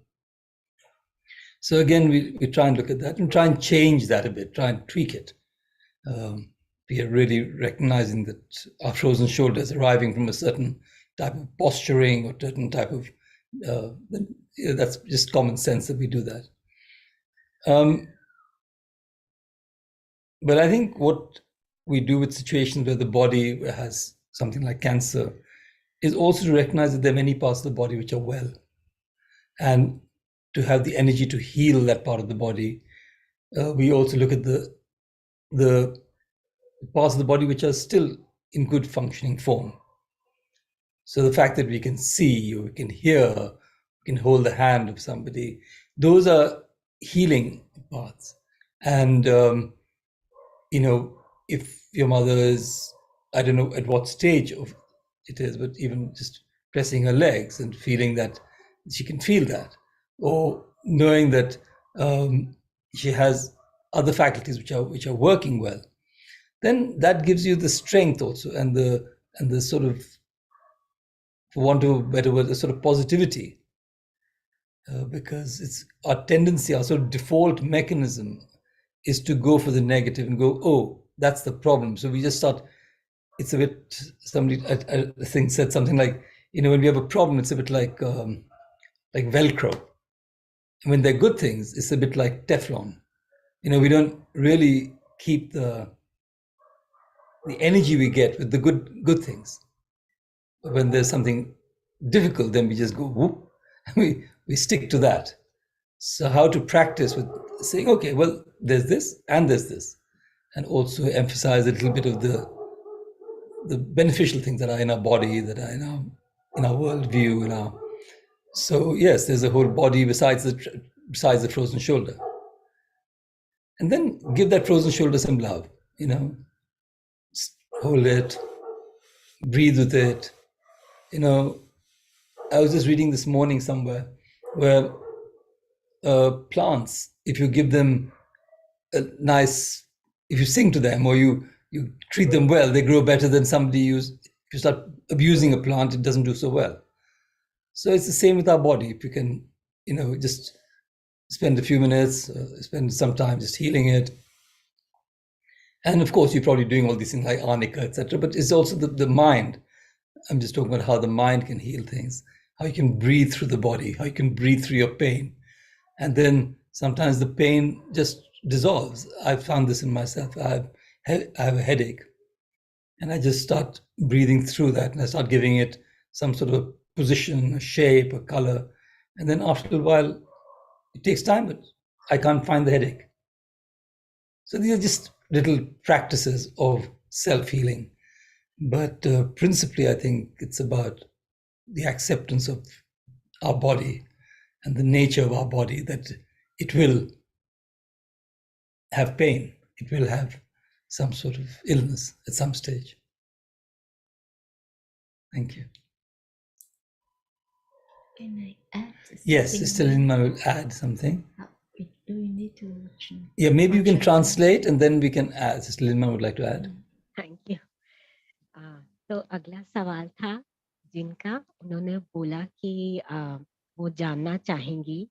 So again, we try and look at that and try and change that a bit, try and tweak it. We are really recognizing that our frozen shoulder is arriving from a certain type of posturing or certain type of, that's just common sense that we do that. But I think what we do with situations where the body has something like cancer is also to recognize that there are many parts of the body which are well, and to have the energy to heal that part of the body. We also look at the parts of the body which are still in good functioning form. So the fact that we can see, or we can hear, we can hold the hand of somebody, those are healing parts. And if your mother is, I don't know at what stage of it is, but even just pressing her legs and feeling that she can feel that, or knowing that she has other faculties which are working well, then that gives you the strength also, and the sort of, for want of a better word, the sort of positivity, because it's our tendency, our sort of default mechanism is to go for the negative and go, oh, that's the problem. So we just start, it's a bit, somebody I think said something like, when we have a problem, it's a bit like Velcro. And when they're good things, it's a bit like Teflon. We don't really keep the energy we get with the good things. When there's something difficult, then we just go whoop, and we stick to that. So how to practice with saying, okay, well, there's this and there's this, and also emphasize a little bit of the beneficial things that are in our body, that are in our worldview, so yes, there's a whole body besides the frozen shoulder. And then give that frozen shoulder some love, hold it, breathe with it. I was just reading this morning somewhere where plants, if you give them if you sing to them, or you treat them well, they grow better than somebody if you start abusing a plant, it doesn't do so well. So it's the same with our body. If you can, just spend a few minutes, spend some time just healing it, And of course, you're probably doing all these things like arnica, etc. But it's also the mind. I'm just talking about how the mind can heal things, how you can breathe through the body, how you can breathe through your pain. And then sometimes the pain just dissolves. I've found this in myself. I have a headache, and I just start breathing through that, and I start giving it some sort of position, a shape, a color. And then after a while, it takes time, but I can't find the headache. So these are just little practices of self-healing. But principally, I think it's about the acceptance of our body and the nature of our body, that it will have pain, it will have some sort of illness at some stage. Thank you. Can I add Yes, something Sister here? Linma will add something. Do we need to? Yeah, maybe you can translate? translate and then we can add. Sister Linma would like to add. Thank you. तो अगला सवाल था जिनका, उन्होंने बोला कि वो जानना चाहेंगी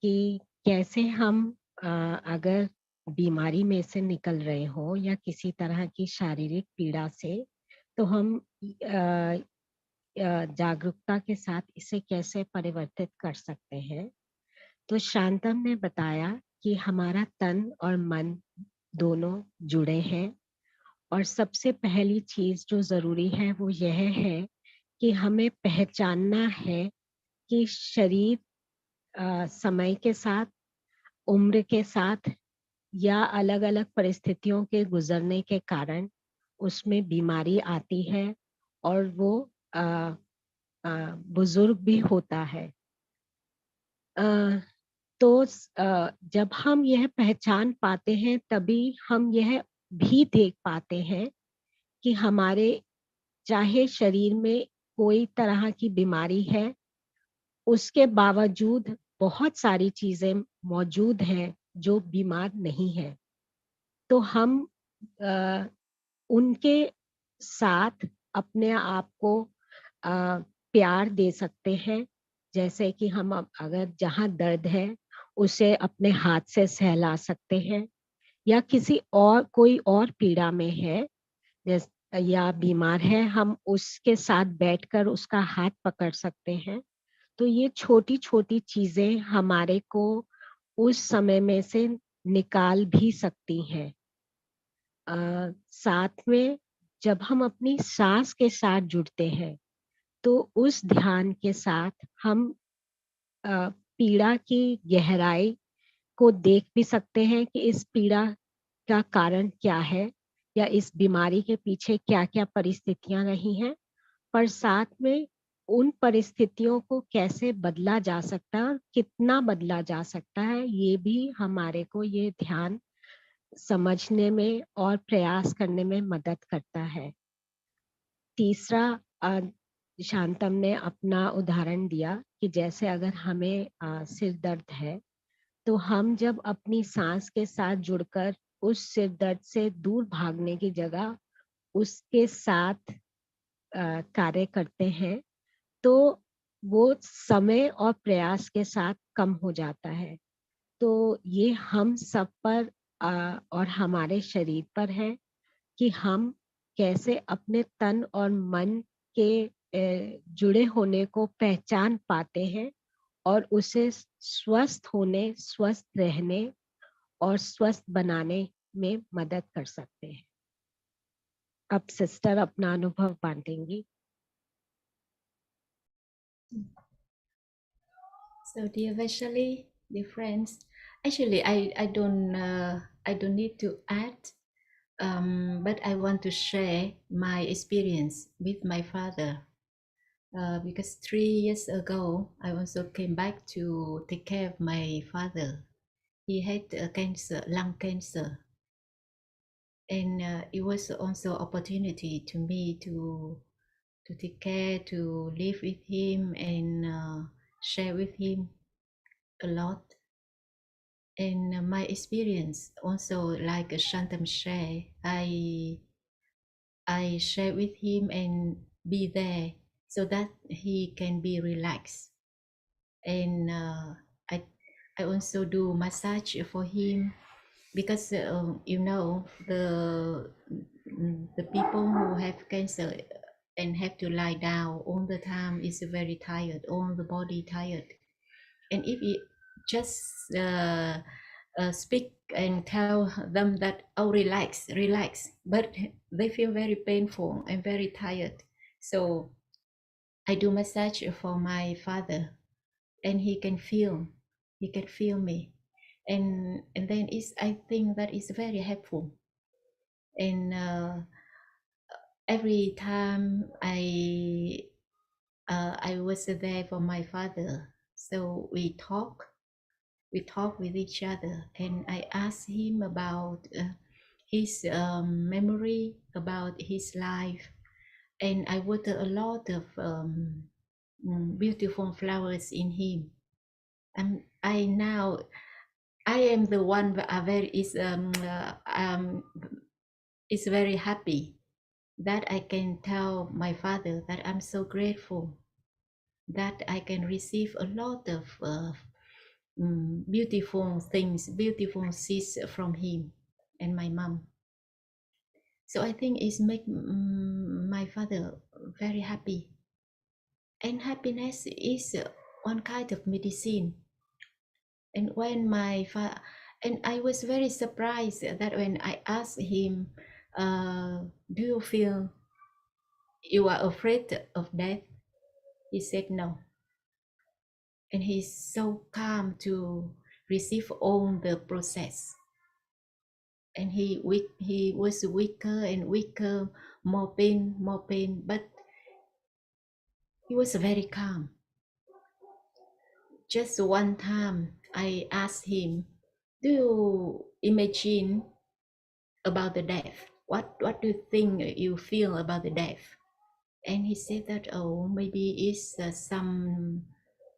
कि कैसे हम अगर बीमारी में से निकल रहे हो या किसी तरह की शारीरिक पीड़ा से, तो हम जागरूकता के साथ इसे कैसे परिवर्तित कर सकते हैं। तो शांतम ने बताया कि हमारा तन और मन दोनों जुड़े हैं, और सबसे पहली चीज जो जरूरी है वो यह है कि हमें पहचानना है कि शरीर समय के साथ, उम्र के साथ या अलग अलग परिस्थितियों के गुजरने के कारण उसमें बीमारी आती है, और वो बुजुर्ग भी होता है। तो जब हम यह पहचान पाते हैं तभी हम यह भी देख पाते हैं कि हमारे चाहे शरीर में कोई तरह की बीमारी है, उसके बावजूद बहुत सारी चीजें मौजूद हैं जो बीमार नहीं है। तो हम उनके साथ अपने आप को प्यार दे सकते हैं, जैसे कि हम अगर जहाँ दर्द है उसे अपने हाथ से सहला सकते हैं, या किसी और कोई और पीड़ा में है या बीमार है, हम उसके साथ बैठकर उसका हाथ पकड़ सकते हैं। तो ये छोटी छोटी चीजें हमारे को उस समय में से निकाल भी सकती हैं। साथ में जब हम अपनी सांस के साथ जुड़ते हैं तो उस ध्यान के साथ हम पीड़ा की गहराई को देख भी सकते हैं कि इस पीड़ा का कारण क्या है, या इस बीमारी के पीछे क्या क्या परिस्थितियां रही हैं, पर साथ में उन परिस्थितियों को कैसे बदला जा सकता है और कितना बदला जा सकता है, ये भी हमारे को ये ध्यान समझने में और प्रयास करने में मदद करता है। तीसरा, शांतम ने अपना उदाहरण दिया कि जैसे अगर हमें सिर दर्द है, तो हम जब अपनी सांस के साथ जुड़कर उस सिर दर्द से दूर भागने की जगह उसके साथ कार्य करते हैं, तो वो समय और प्रयास के साथ कम हो जाता है। तो ये हम सब पर और हमारे शरीर पर है कि हम कैसे अपने तन और मन के जुड़े होने को पहचान पाते हैं और उसे स्वस्थ होने, स्वस्थ रहने और स्वस्थ बनाने में मदद कर सकते हैं। अब सिस्टर अपना अनुभव बांटेंगी। So dear Vaishali, dear friends, actually I don't need to add, but I want to share my experience with my father. Because 3 years ago, I also came back to take care of my father. He had cancer, lung cancer, and it was also opportunity to me to take care, to live with him, and share with him a lot. And my experience also, like Shantam share, I share with him and be there so that he can be relaxed. And I also do massage for him because you know the people who have cancer and have to lie down all the time is very tired, all the body tired. And if you just speak and tell them that, oh, relax, relax, but they feel very painful and very tired. So I do massage for my father, and he can feel me, and then it's, I think that is very helpful. And every time I was there for my father, so we talk with each other, and I asked him about his memory, about his life, and I water a lot of beautiful flowers in him. And I am the one that are very is very happy that I can tell my father that I'm so grateful that I can receive a lot of beautiful things, beautiful seeds from him and my mom. So I think it's make my father very happy. And happiness is one kind of medicine. And when and I was very surprised that when I asked him, do you feel you are afraid of death? He said no. And he's so calm to receive all the process. And he was weaker and weaker, more pain, but he was very calm. Just one time I asked him, do you imagine about the death? What do you think you feel about the death? And he said that, oh, maybe it's some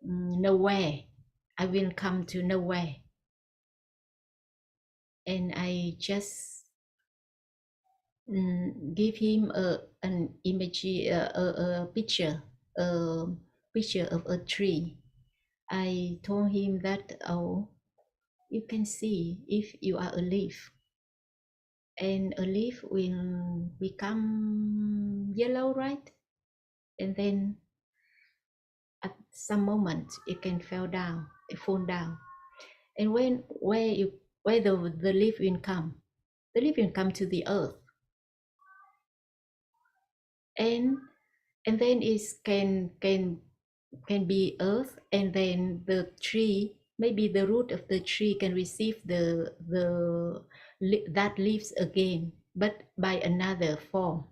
nowhere. I will come to nowhere. And I just give him an image, a picture of a tree. I told him that, oh, you can see if you are a leaf, and a leaf will become yellow, right? And then at some moment it can fall down. And where the leaf will come, the leaf will come to the earth, and then it can be earth, and then the tree, maybe the root of the tree can receive that leaves again, but by another form,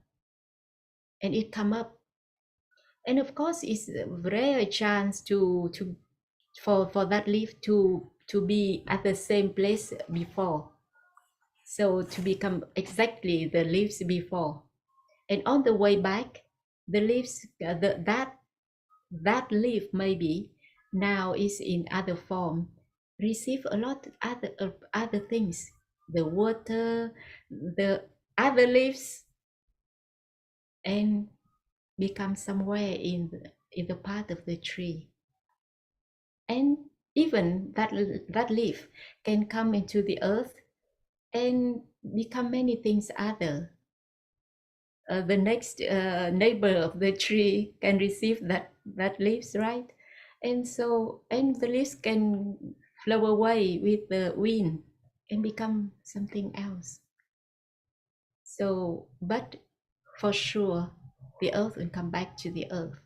and it come up. And of course it's a rare chance for that leaf to be at the same place before, so to become exactly the leaves before. And on the way back, the leaves that leaf maybe now is in other form, receive a lot of other things, the water, the other leaves, and become somewhere in the part of the tree. And even that leaf can come into the earth and become many things other. The next neighbor of the tree can receive that leaves, right? And so, and the leaves can flow away with the wind and become something else. So, but for sure, the earth will come back to the earth.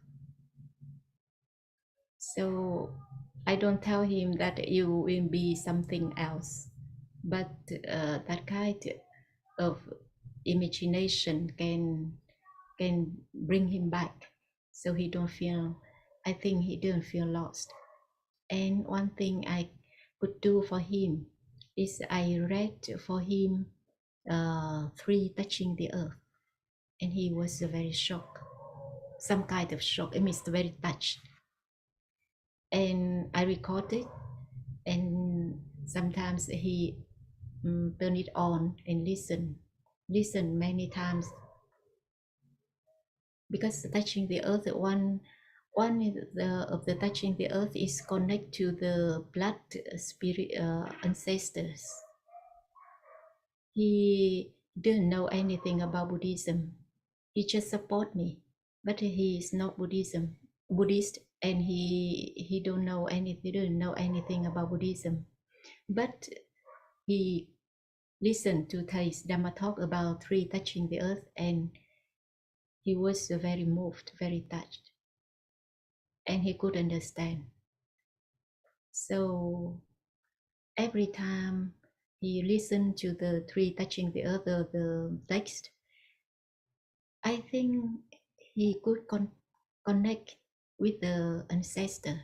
So I don't tell him that you will be something else, but that kind of imagination can bring him back, so he don't feel, I think he don't feel lost. And one thing I could do for him is I read for him 3 touching the earth, and he was very shocked, some kind of shock. I mean, very touched. And I recorded, and sometimes he turn it on and listen many times, because touching the earth, one of the touching the earth is connect to the blood spirit ancestors. he didn't know anything about Buddhism. He just support me, but he is not Buddhist, and he don't know anything. He didn't know anything about Buddhism, but he listened to Thay's Dhamma talk about tree touching the earth, and he was very moved, very touched, and he could understand. So every time he listened to the tree touching the earth, the text, I think he could connect with the ancestor,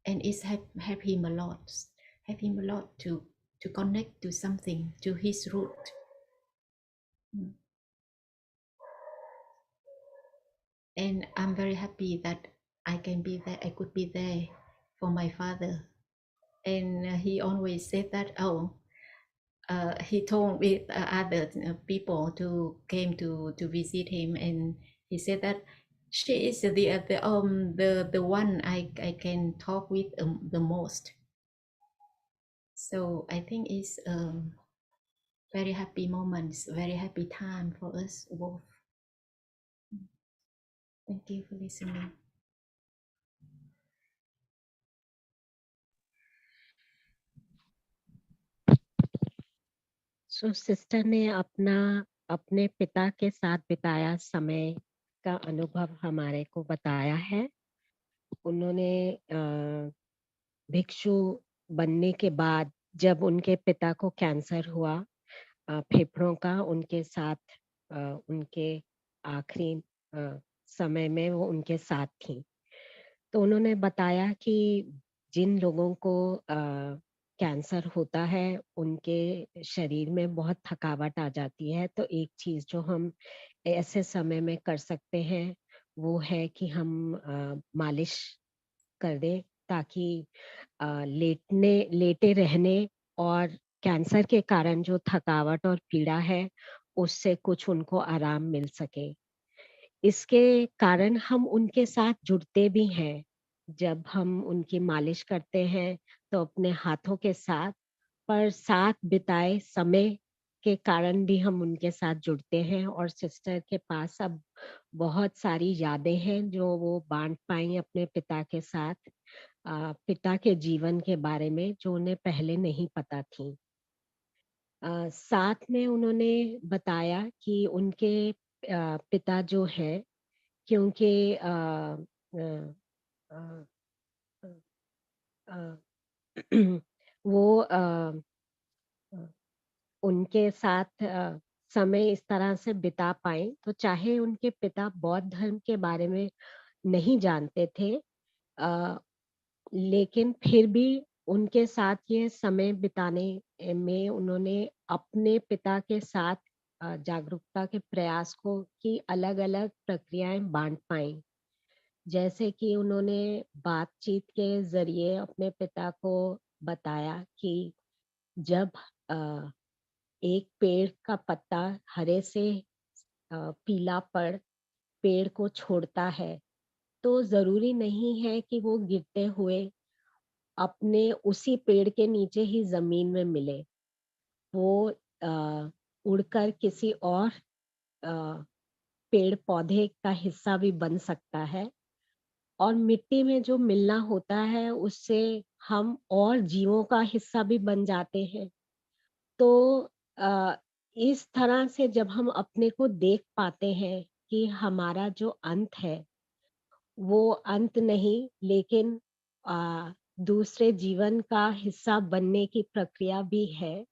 and it's help him a lot to connect to something, to his root. And I'm very happy that I can be there. I could be there for my father. And he always said that, he told with other people who came to visit him, and he said that she is the one I can talk with the most. So I think it's very happy moments, very happy time for us both. Thank you for listening. So sister ने अपने पिता के साथ बिताया समय का अनुभव हमारे को बताया है। उन्होंने भिक्षु बनने के बाद जब उनके पिता को कैंसर हुआ फेफड़ों का, उनके साथ उनके आखिरी समय में वो उनके साथ थी। तो उन्होंने बताया कि जिन लोगों को कैंसर होता है उनके शरीर में बहुत थकावट आ जाती है। तो एक चीज जो हम ऐसे समय में कर सकते हैं वो है कि हम मालिश कर दें, ताकि लेटे रहने और कैंसर के कारण जो थकावट और पीड़ा है उससे कुछ उनको आराम मिल सके। इसके कारण हम उनके साथ जुड़ते भी हैं। जब हम उनकी मालिश करते हैं तो अपने हाथों के साथ, पर साथ बिताए समय के कारण भी हम उनके साथ जुड़ते हैं। और सिस्टर के पास अब बहुत सारी यादें हैं जो वो बांट पाई अपने पिता के साथ, पिता के जीवन के बारे में जो उन्हें पहले नहीं पता थी। साथ में उन्होंने बताया कि उनके पिता जो है, क्योंकि वो उनके साथ समय इस तरह से बिता पाए, तो चाहे उनके पिता बौद्ध धर्म के बारे में नहीं जानते थे, लेकिन फिर भी उनके साथ ये समय बिताने में उन्होंने अपने पिता के साथ जागरूकता के प्रयास को की अलग अलग प्रक्रियाएं बांट पाई। जैसे कि उन्होंने बातचीत के जरिए अपने पिता को बताया कि जब एक पेड़ का पत्ता हरे से पीला पड़ पेड़ को छोड़ता है, तो जरूरी नहीं है कि वो गिरते हुए अपने उसी पेड़ के नीचे ही जमीन में मिले। वो उड़कर किसी और पेड़ पौधे का हिस्सा भी बन सकता है। और मिट्टी में जो मिलना होता है उससे हम और जीवों का हिस्सा भी बन जाते हैं। तो इस तरह से जब हम अपने को देख पाते हैं कि हमारा जो अंत है वो अंत नहीं, लेकिन दूसरे जीवन का हिस्सा बनने की प्रक्रिया भी है,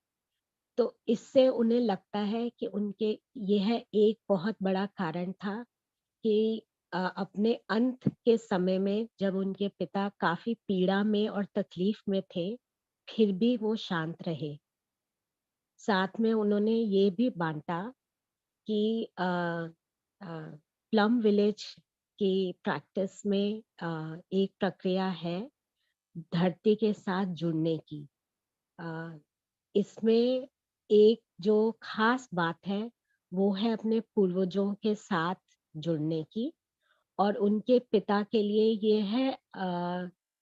तो इससे उन्हें लगता है कि उनके यह एक बहुत बड़ा कारण था कि अपने अंत के समय में जब उनके पिता काफी पीड़ा में और तकलीफ में थे, फिर भी वो शांत रहे। साथ में उन्होंने ये भी बांटा कि प्लम विलेज की प्रैक्टिस में एक प्रक्रिया है धरती के साथ जुड़ने की। इसमें एक जो खास बात है वो है अपने पूर्वजों के साथ जुड़ने की, और उनके पिता के लिए ये है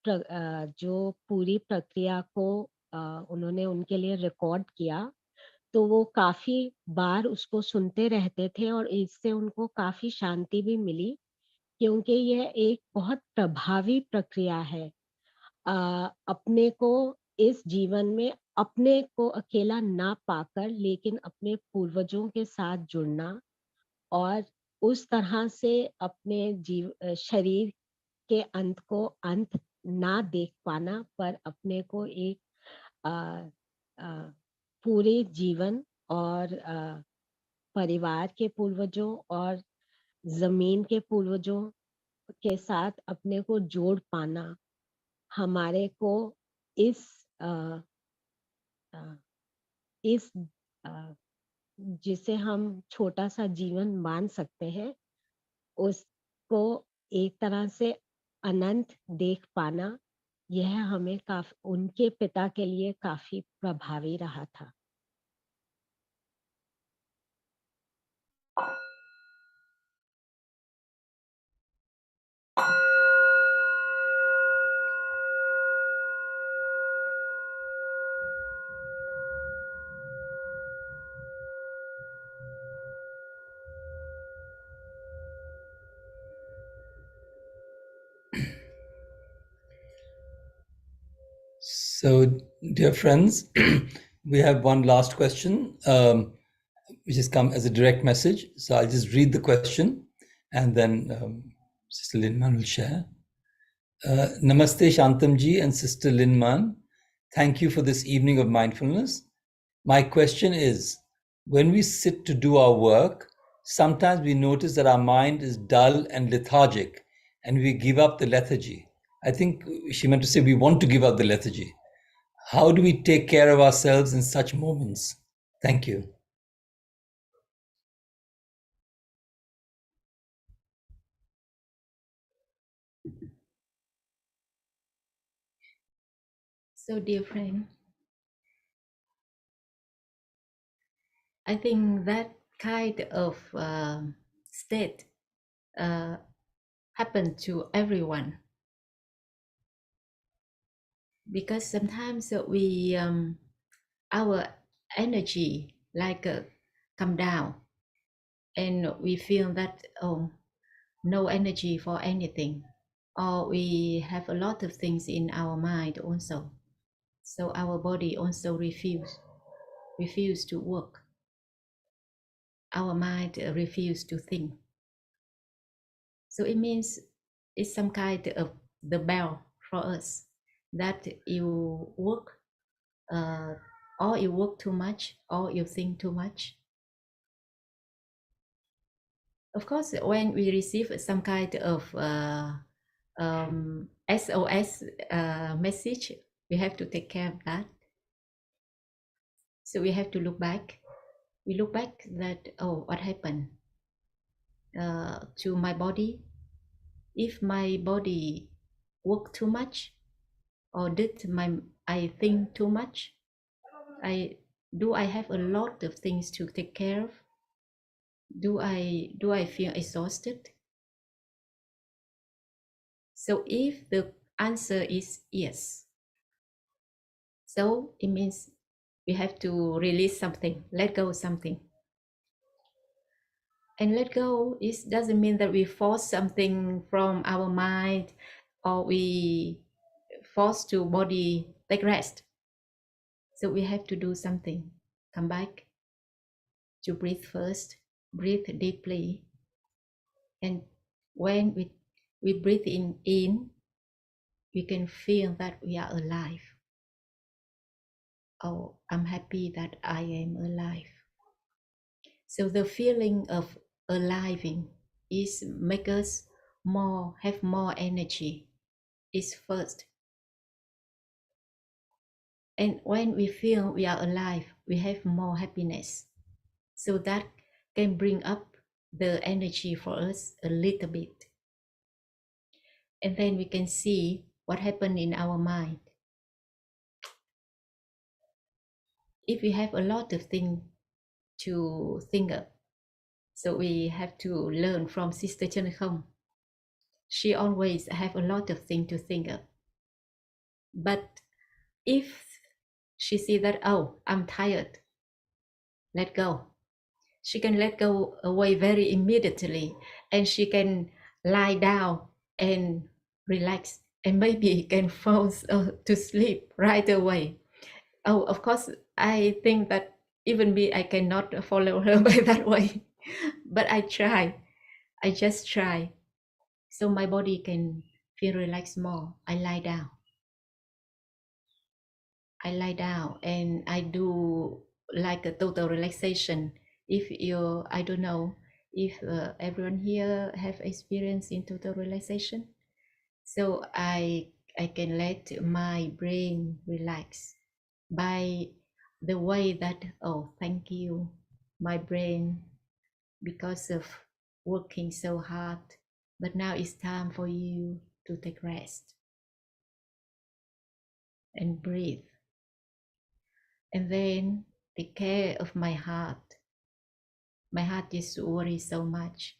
जो पूरी प्रक्रिया को उन्होंने उनके लिए रिकॉर्ड किया, तो वो काफी बार उसको सुनते रहते थे और इससे उनको काफी शांति भी मिली, क्योंकि यह एक बहुत प्रभावी प्रक्रिया है। अपने को इस जीवन में अपने को अकेला ना पाकर, लेकिन अपने पूर्वजों के साथ जुड़ना और उस तरह से अपने शरीर के अंत को अंत ना देख पाना, पर अपने को एक आ, आ, पूरे जीवन और परिवार के पूर्वजों और जमीन के पूर्वजों के साथ अपने को जोड़ पाना, हमारे को इस आ, आ, इस आ, जिसे हम छोटा सा जीवन मान सकते हैं, उसको एक तरह से अनंत देख पाना, यह हमें काफी, उनके पिता के लिए काफी प्रभावी रहा था। So, dear friends, we have one last question, which has come as a direct message. So I'll just read the question and then Sister Linman will share. Namaste Shantamji and Sister Linman. Thank you for this evening of mindfulness. My question is, when we sit to do our work, sometimes we notice that our mind is dull and lethargic and we give up the lethargy. I think she meant to say we want to give up the lethargy. How do we take care of ourselves in such moments? Thank you. So, dear friend, I think that kind of state happen to everyone, because sometimes we our energy like come down, and we feel that no energy for anything, or we have a lot of things in our mind also, so our body also refuse to work, our mind refuse to think. So it means it's some kind of the bell for us that you work or you work too much or you think too much. Of course, when we receive some kind of SOS message, we have to take care of that. So we have to look back. We look back that, oh, what happened to my body? If my body work too much, or I think too much? I have a lot of things to take care of? Do I feel exhausted? So if the answer is yes, so it means we have to release something, let go of something. And let go doesn't mean that we force something from our mind or we force to body take rest. So we have to do something. Come back to breathe first, breathe deeply. And when we breathe in, we can feel that we are alive. Oh, I'm happy that I am alive. So the feeling of aliving is make us have more energy, is first. And when we feel we are alive, we have more happiness. So that can bring up the energy for us a little bit. And then we can see what happened in our mind. If we have a lot of things to think of, so we have to learn from Sister Chân Không. She always have a lot of things to think of. But if she see that, oh, I'm tired, let go. She can let go away very immediately, and she can lie down and relax, and maybe can fall to sleep right away. Oh, of course, I think that even me, I cannot follow her by that way, but I try. I just try, so my body can feel relaxed more. I lie down. I lie down and I do like a total relaxation. If you, I don't know if everyone here have experience in total relaxation. So I can let my brain relax by the way that, oh, thank you, my brain, because of working so hard, but now it's time for you to take rest and breathe. And then take care of my heart. My heart is worried so much.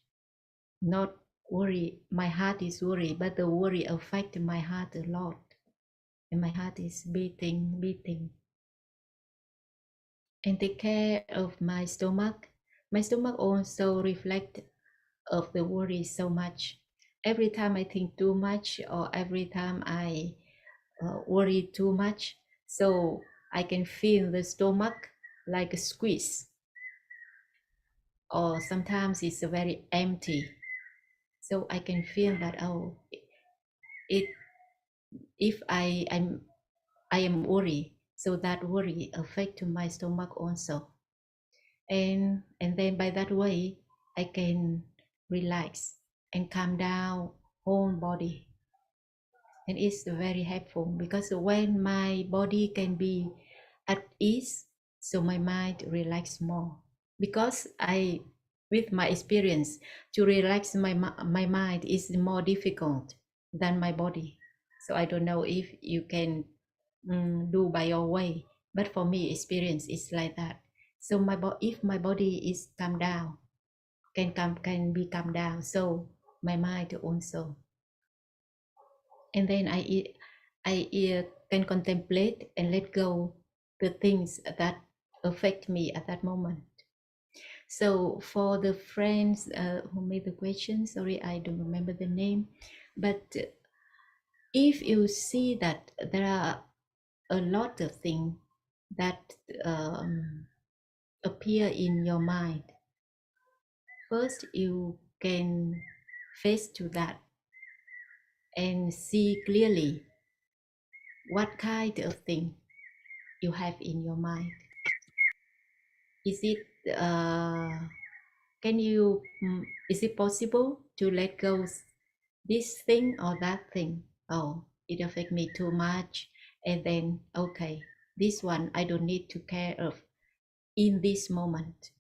Not worry, my heart is worried, but the worry affects my heart a lot. And my heart is beating. And take care of my stomach. My stomach also reflects of the worry so much. Every time I think too much, or every time I worry too much, so I can feel the stomach like a squeeze, or sometimes it's very empty. So I can feel that, oh, it if I am worried, so that worry affect my stomach also, and then by that way I can relax and calm down whole body, and it's very helpful because when my body can be at ease, so my mind relax more. Because I, with my experience, to relax my mind is more difficult than my body. So I don't know if you can do by your way, but for me experience is like that. So if my body is calm down, can be calm down, so my mind also. And then I can contemplate and let go the things that affect me at that moment. So for the friends who made the question, sorry, I don't remember the name, but if you see that there are a lot of things that appear in your mind, first you can face to that and see clearly what kind of thing you have in your mind. Is it is it possible to let go this thing or that thing? Oh, it affects me too much, and then okay, this one I don't need to care of in this moment.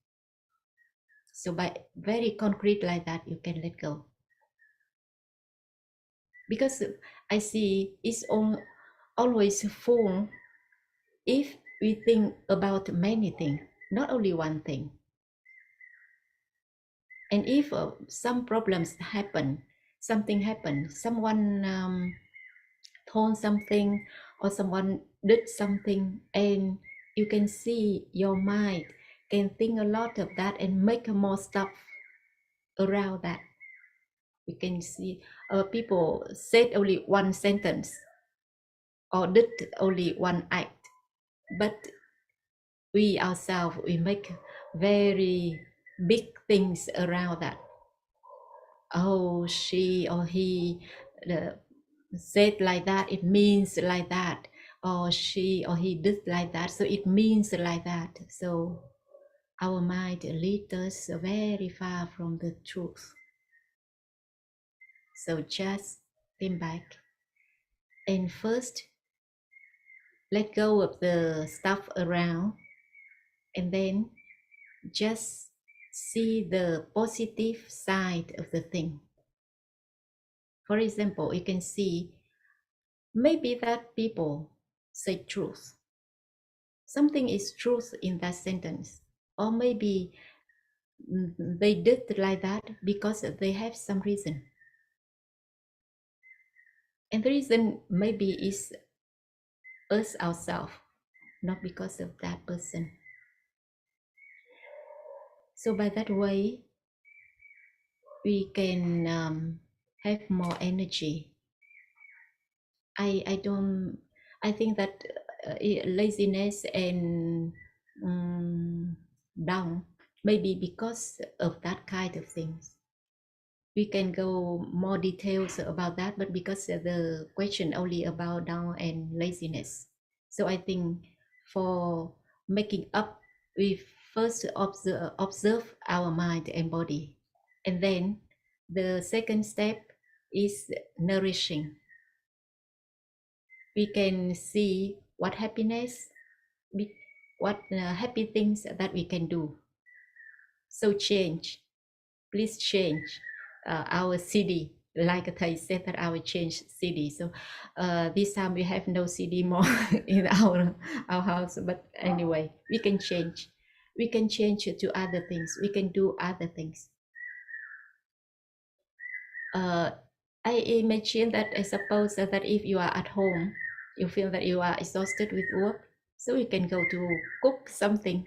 So by very concrete like that, you can let go. Because I see it's always full if we think about many things, not only one thing. And if some problems happen, something happened, someone told something or someone did something, and you can see your mind can think a lot of that and make more stuff around that. You can see people said only one sentence or did only one act, but we ourselves, we make very big things around that. Oh, she or he said like that, it means like that. Or she or he did like that, so it means like that. So our mind leads us very far from the truth. So just think back and first let go of the stuff around, and then just see the positive side of the thing. For example, you can see maybe that people say truth. Something is truth in that sentence. Or maybe they did like that because they have some reason. And the reason maybe is us ourselves. not because of that person. So by that way, we can have more energy. I think that laziness and down maybe because of that kind of things. We can go more details about that, but because the question only about down and laziness, so I think for making up, we first observe our mind and body, and then the second step is nourishing. We can see what happiness, what happy things that we can do. So change, please change our CD. Like Thầy said that I will change CD. So this time we have no CD more in our house. But anyway, we can change. We can change to other things. We can do other things. I imagine that, I suppose that if you are at home, you feel that you are exhausted with work, so you can go to cook something.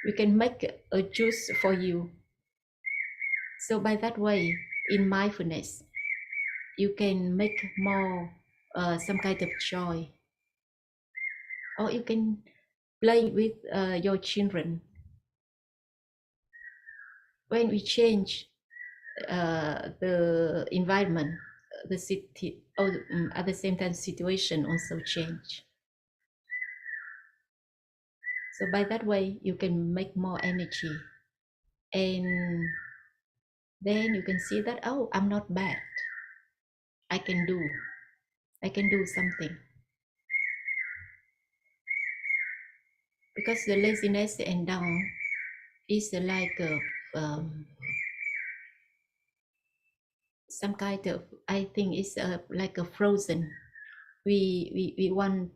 We can make a juice for you. So by that way, in mindfulness, you can make more some kind of joy. Or you can play with your children. When we change the environment, the city, or at the same time situation also change. So by that way, you can make more energy. And then you can see that, oh, I'm not bad. I can do something. Because the laziness and down is like some kind of, I think it's like a frozen. We want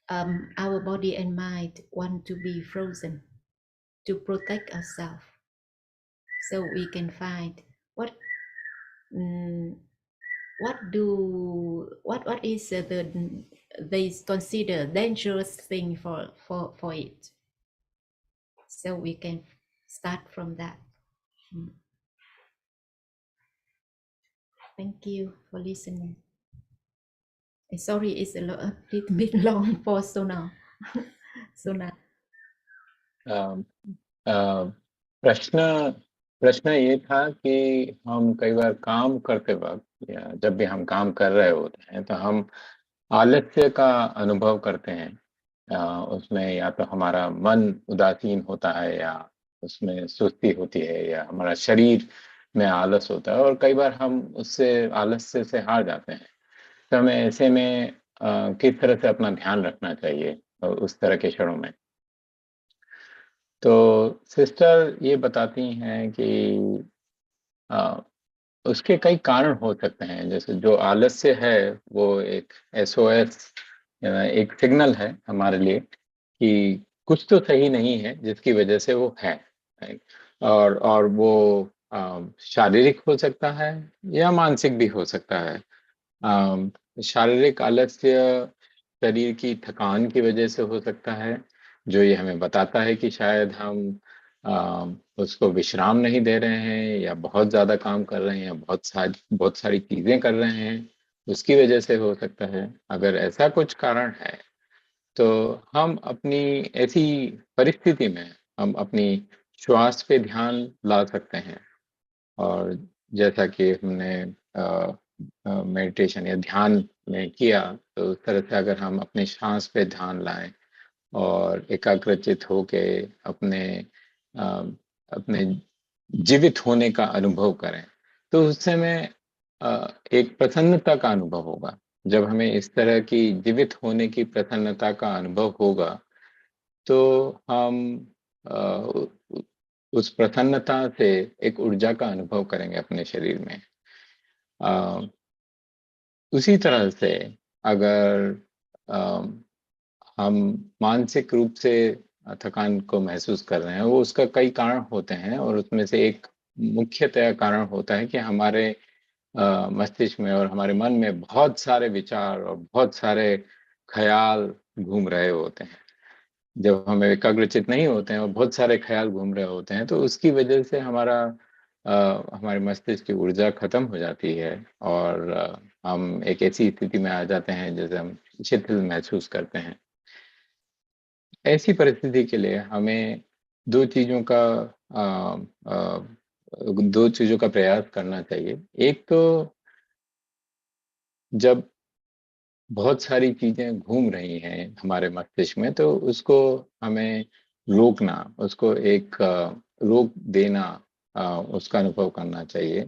our body and mind want to be frozen to protect ourselves. So we can find what is they consider dangerous thing for it. So we can start from that. Thank you for listening. Sorry, it's a little bit long for Sona. Sona. प्रश्न प्रश्न ये था कि हम कई बार काम करते वक्त या जब भी हम काम कर रहे होते हैं तो हम आलस्य का अनुभव करते हैं। उसमें या तो हमारा मन उदासीन होता है या उसमें सुस्ती होती है या हमारा शरीर में आलस होता है और कई बार हम उससे आलस्य से हार जाते हैं। तो हमें ऐसे में किस तरह से अपना ध्यान रखना चाहिए उस तरह के क्षणों में? तो सिस्टर ये बताती हैं कि उसके कई कारण हो सकते हैं। जैसे जो आलस्य है वो एक SOS एक सिग्नल है हमारे लिए कि कुछ तो सही नहीं है जिसकी वजह से वो है, राइट? और वो शारीरिक हो सकता है या मानसिक भी हो सकता है। शारीरिक आलस्य शरीर की थकान की वजह से हो सकता है, जो ये हमें बताता है कि शायद हम उसको विश्राम नहीं दे रहे हैं या बहुत ज़्यादा काम कर रहे हैं या बहुत सारी चीज़ें कर रहे हैं, उसकी वजह से हो सकता है। अगर ऐसा कुछ कारण है, तो हम अपनी ऐसी परिस्थिति में हम अपनी श्वास पे ध्यान ला सकते हैं। और जैसा कि हमने मेडिटेशन या ध्यान में किया, तो उस तरह से अगर हम अपनी सांस पे ध्यान लाएं और एकाग्रचित होके अपने जीवित होने का अनुभव करें, तो उससे में एक प्रसन्नता का अनुभव होगा। जब हमें इस तरह की जीवित होने की प्रसन्नता का अनुभव होगा, तो हम उस प्रसन्नता से एक ऊर्जा का अनुभव करेंगे अपने शरीर में। उसी तरह से अगर हम मानसिक रूप से थकान को महसूस कर रहे हैं, वो उसका कई कारण होते हैं और उसमें से एक मुख्यतः कारण होता है कि हमारे मस्तिष्क में और हमारे मन में बहुत सारे विचार और बहुत सारे ख्याल घूम रहे होते हैं। जब हम एकाग्रचित नहीं होते हैं और बहुत सारे ख्याल घूम रहे होते हैं, तो उसकी वजह से हमारे मस्तिष्क की ऊर्जा खत्म हो जाती है और हम एक ऐसी स्थिति में आ जाते हैं जैसे हम शिथिल महसूस करते हैं। ऐसी परिस्थिति के लिए हमें दो चीज़ों का अ, अ, दो चीज़ों का प्रयास करना चाहिए। एक तो जब बहुत सारी चीज़ें घूम रही हैं हमारे मस्तिष्क में, तो उसको हमें रोकना, उसको एक रोक देना, उसका अनुभव करना चाहिए।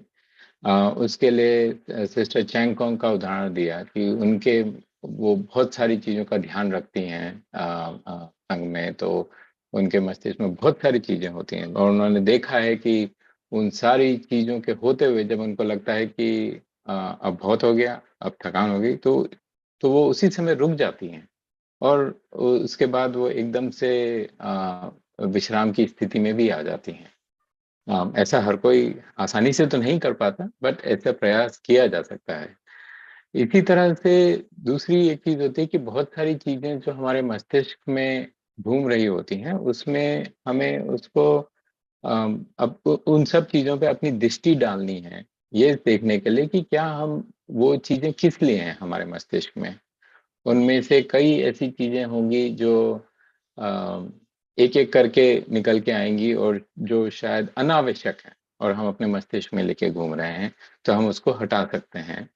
उसके लिए सिस्टर चैंग कोंग का उदाहरण दिया कि वो बहुत सारी चीज़ों का ध्यान रखती हैं संघ में, तो उनके मस्तिष्क में बहुत सारी चीज़ें होती हैं और उन्होंने देखा है कि उन सारी चीज़ों के होते हुए जब उनको लगता है कि अब बहुत हो गया, अब थकान हो गई, तो वो उसी समय रुक जाती हैं और उसके बाद वो एकदम से विश्राम की स्थिति में भी आ जाती हैं। ऐसा हर कोई आसानी से तो नहीं कर पाता, बट ऐसा प्रयास किया जा सकता है। इसी तरह से दूसरी एक चीज़ होती है कि बहुत सारी चीज़ें जो हमारे मस्तिष्क में घूम रही होती हैं, उसमें हमें उसको अब उन सब चीज़ों पे अपनी दृष्टि डालनी है, ये देखने के लिए कि क्या हम वो चीज़ें किस लिए हैं हमारे मस्तिष्क में। उनमें से कई ऐसी चीज़ें होंगी जो अ, एक-एक करके निकल के आएँगी और जो शायद अनावश्यक हैं और हम अपने मस्तिष्क में लेके घूम रहे हैं, तो हम उसको हटा सकते हैं।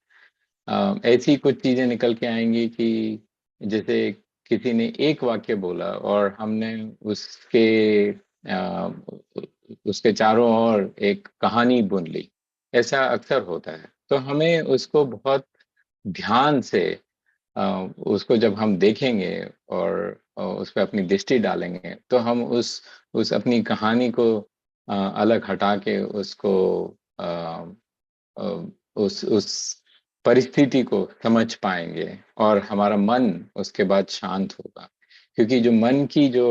ऐसी कुछ चीज़ें निकल के आएँगी कि जैसे किसी ने एक वाक्य बोला और हमने अ, उसके चारों ओर एक कहानी बुन ली, ऐसा अक्सर होता है। तो हमें उसको बहुत ध्यान से अ, उसको जब हम देखेंगे और उस पे अपनी दृष्टि डालेंगे, तो हम उस अपनी कहानी को अलग हटा के उसको अ अ, उस परिस्थिति को समझ पाएँगे और हमारा मन उसके बाद शांत होगा। क्योंकि जो मन की जो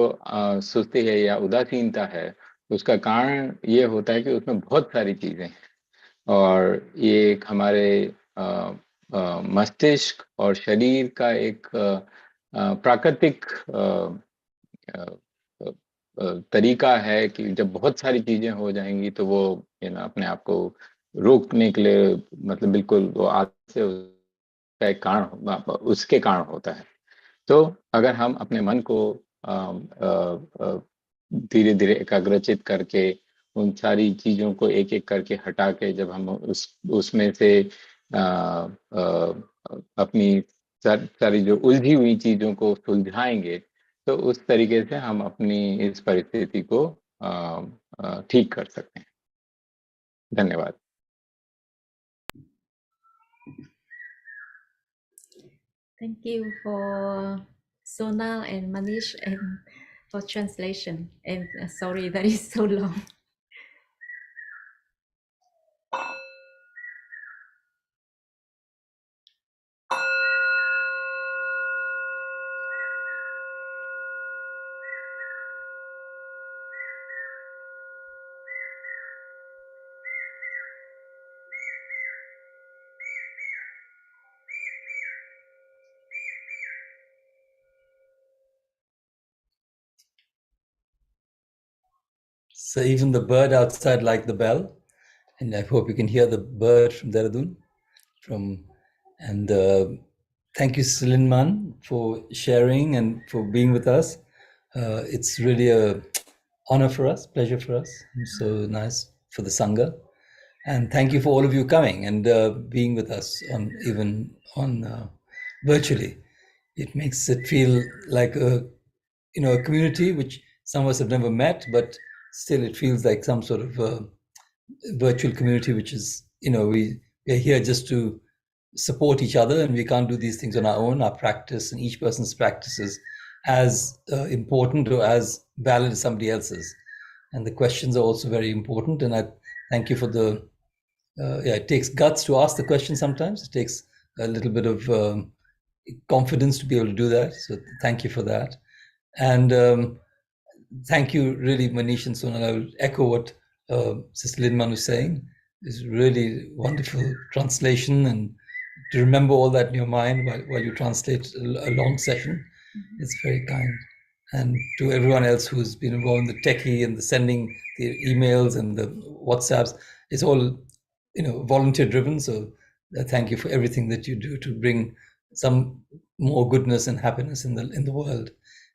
सुस्ती है या उदासीनता है, उसका कारण ये होता है कि उसमें बहुत सारी चीज़ें हैं और ये एक हमारे मस्तिष्क और शरीर का एक प्राकृतिक अ अ तरीका है कि जब बहुत सारी चीज़ें हो जाएँगी तो वो अपने आप को रोकने के लिए मतलब बिल्कुल वो आदत से उसका एक कारण उसके कारण होता है। तो अगर हम अपने मन को धीरे-धीरे एकाग्रचित करके उन सारी चीज़ों को एक-एक करके हटा के जब हम उसमें से अपनी सारी जो उलझी हुई चीज़ों को सुलझाएँगे, तो उस तरीके से हम अपनी इस परिस्थिति को ठीक कर सकते हैं। धन्यवाद। Thank you for Sonal and Manish and for translation. And sorry that is so long. So even the bird outside liked the bell, and I hope you can hear the bird from Dehradun. And thank you, Sulinman, for sharing and for being with us. It's really a honor for us, pleasure for us, and so nice for the Sangha. And thank you for all of you coming and being with us on virtually. It makes it feel like a community which some of us have never met, but still it feels like some sort of virtual community, which is we're here just to support each other, and we can't do these things on our own. Our practice and each person's practice is as important or as valid as somebody else's, and the questions are also very important. And I thank you for the it takes guts to ask the question. Sometimes it takes a little bit of confidence to be able to do that, so thank you for that. And thank you, really, Manish and Sonal. I will echo what Sister Linman was saying. It's really wonderful translation, and to remember all that in your mind while you translate a long session. It's very kind. and to everyone else who's been involved in the techie and the sending the emails and the WhatsApps. It's all, volunteer driven. So thank you for everything that you do to bring some more goodness and happiness in the world,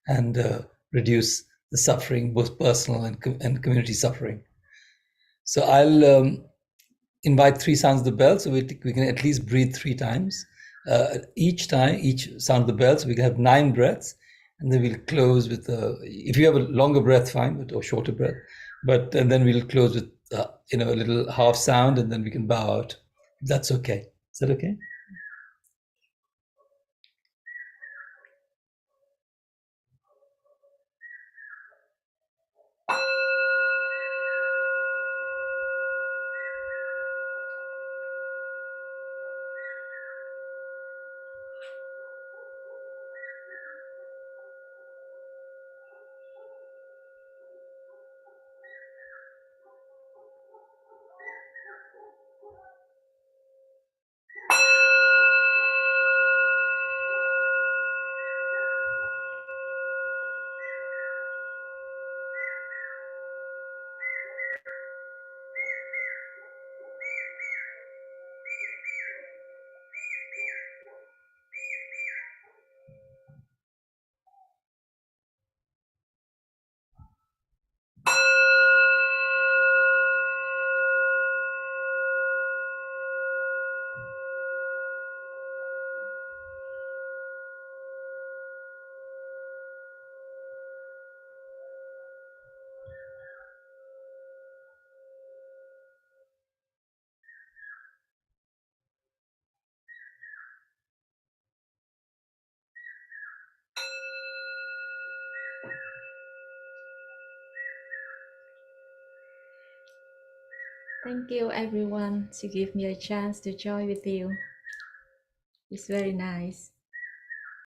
and reduce the suffering, both personal and community suffering. So I'll invite 3 sounds of the bell, so we can at least breathe 3 times. Each sound of the bell, so we can have 9 breaths, and then we'll close with if you have a longer breath, fine, or shorter breath. And then we'll close with a little half sound, and then we can bow out. If that's okay. Is that okay? Thank you, everyone, to give me a chance to join with you. It's very nice.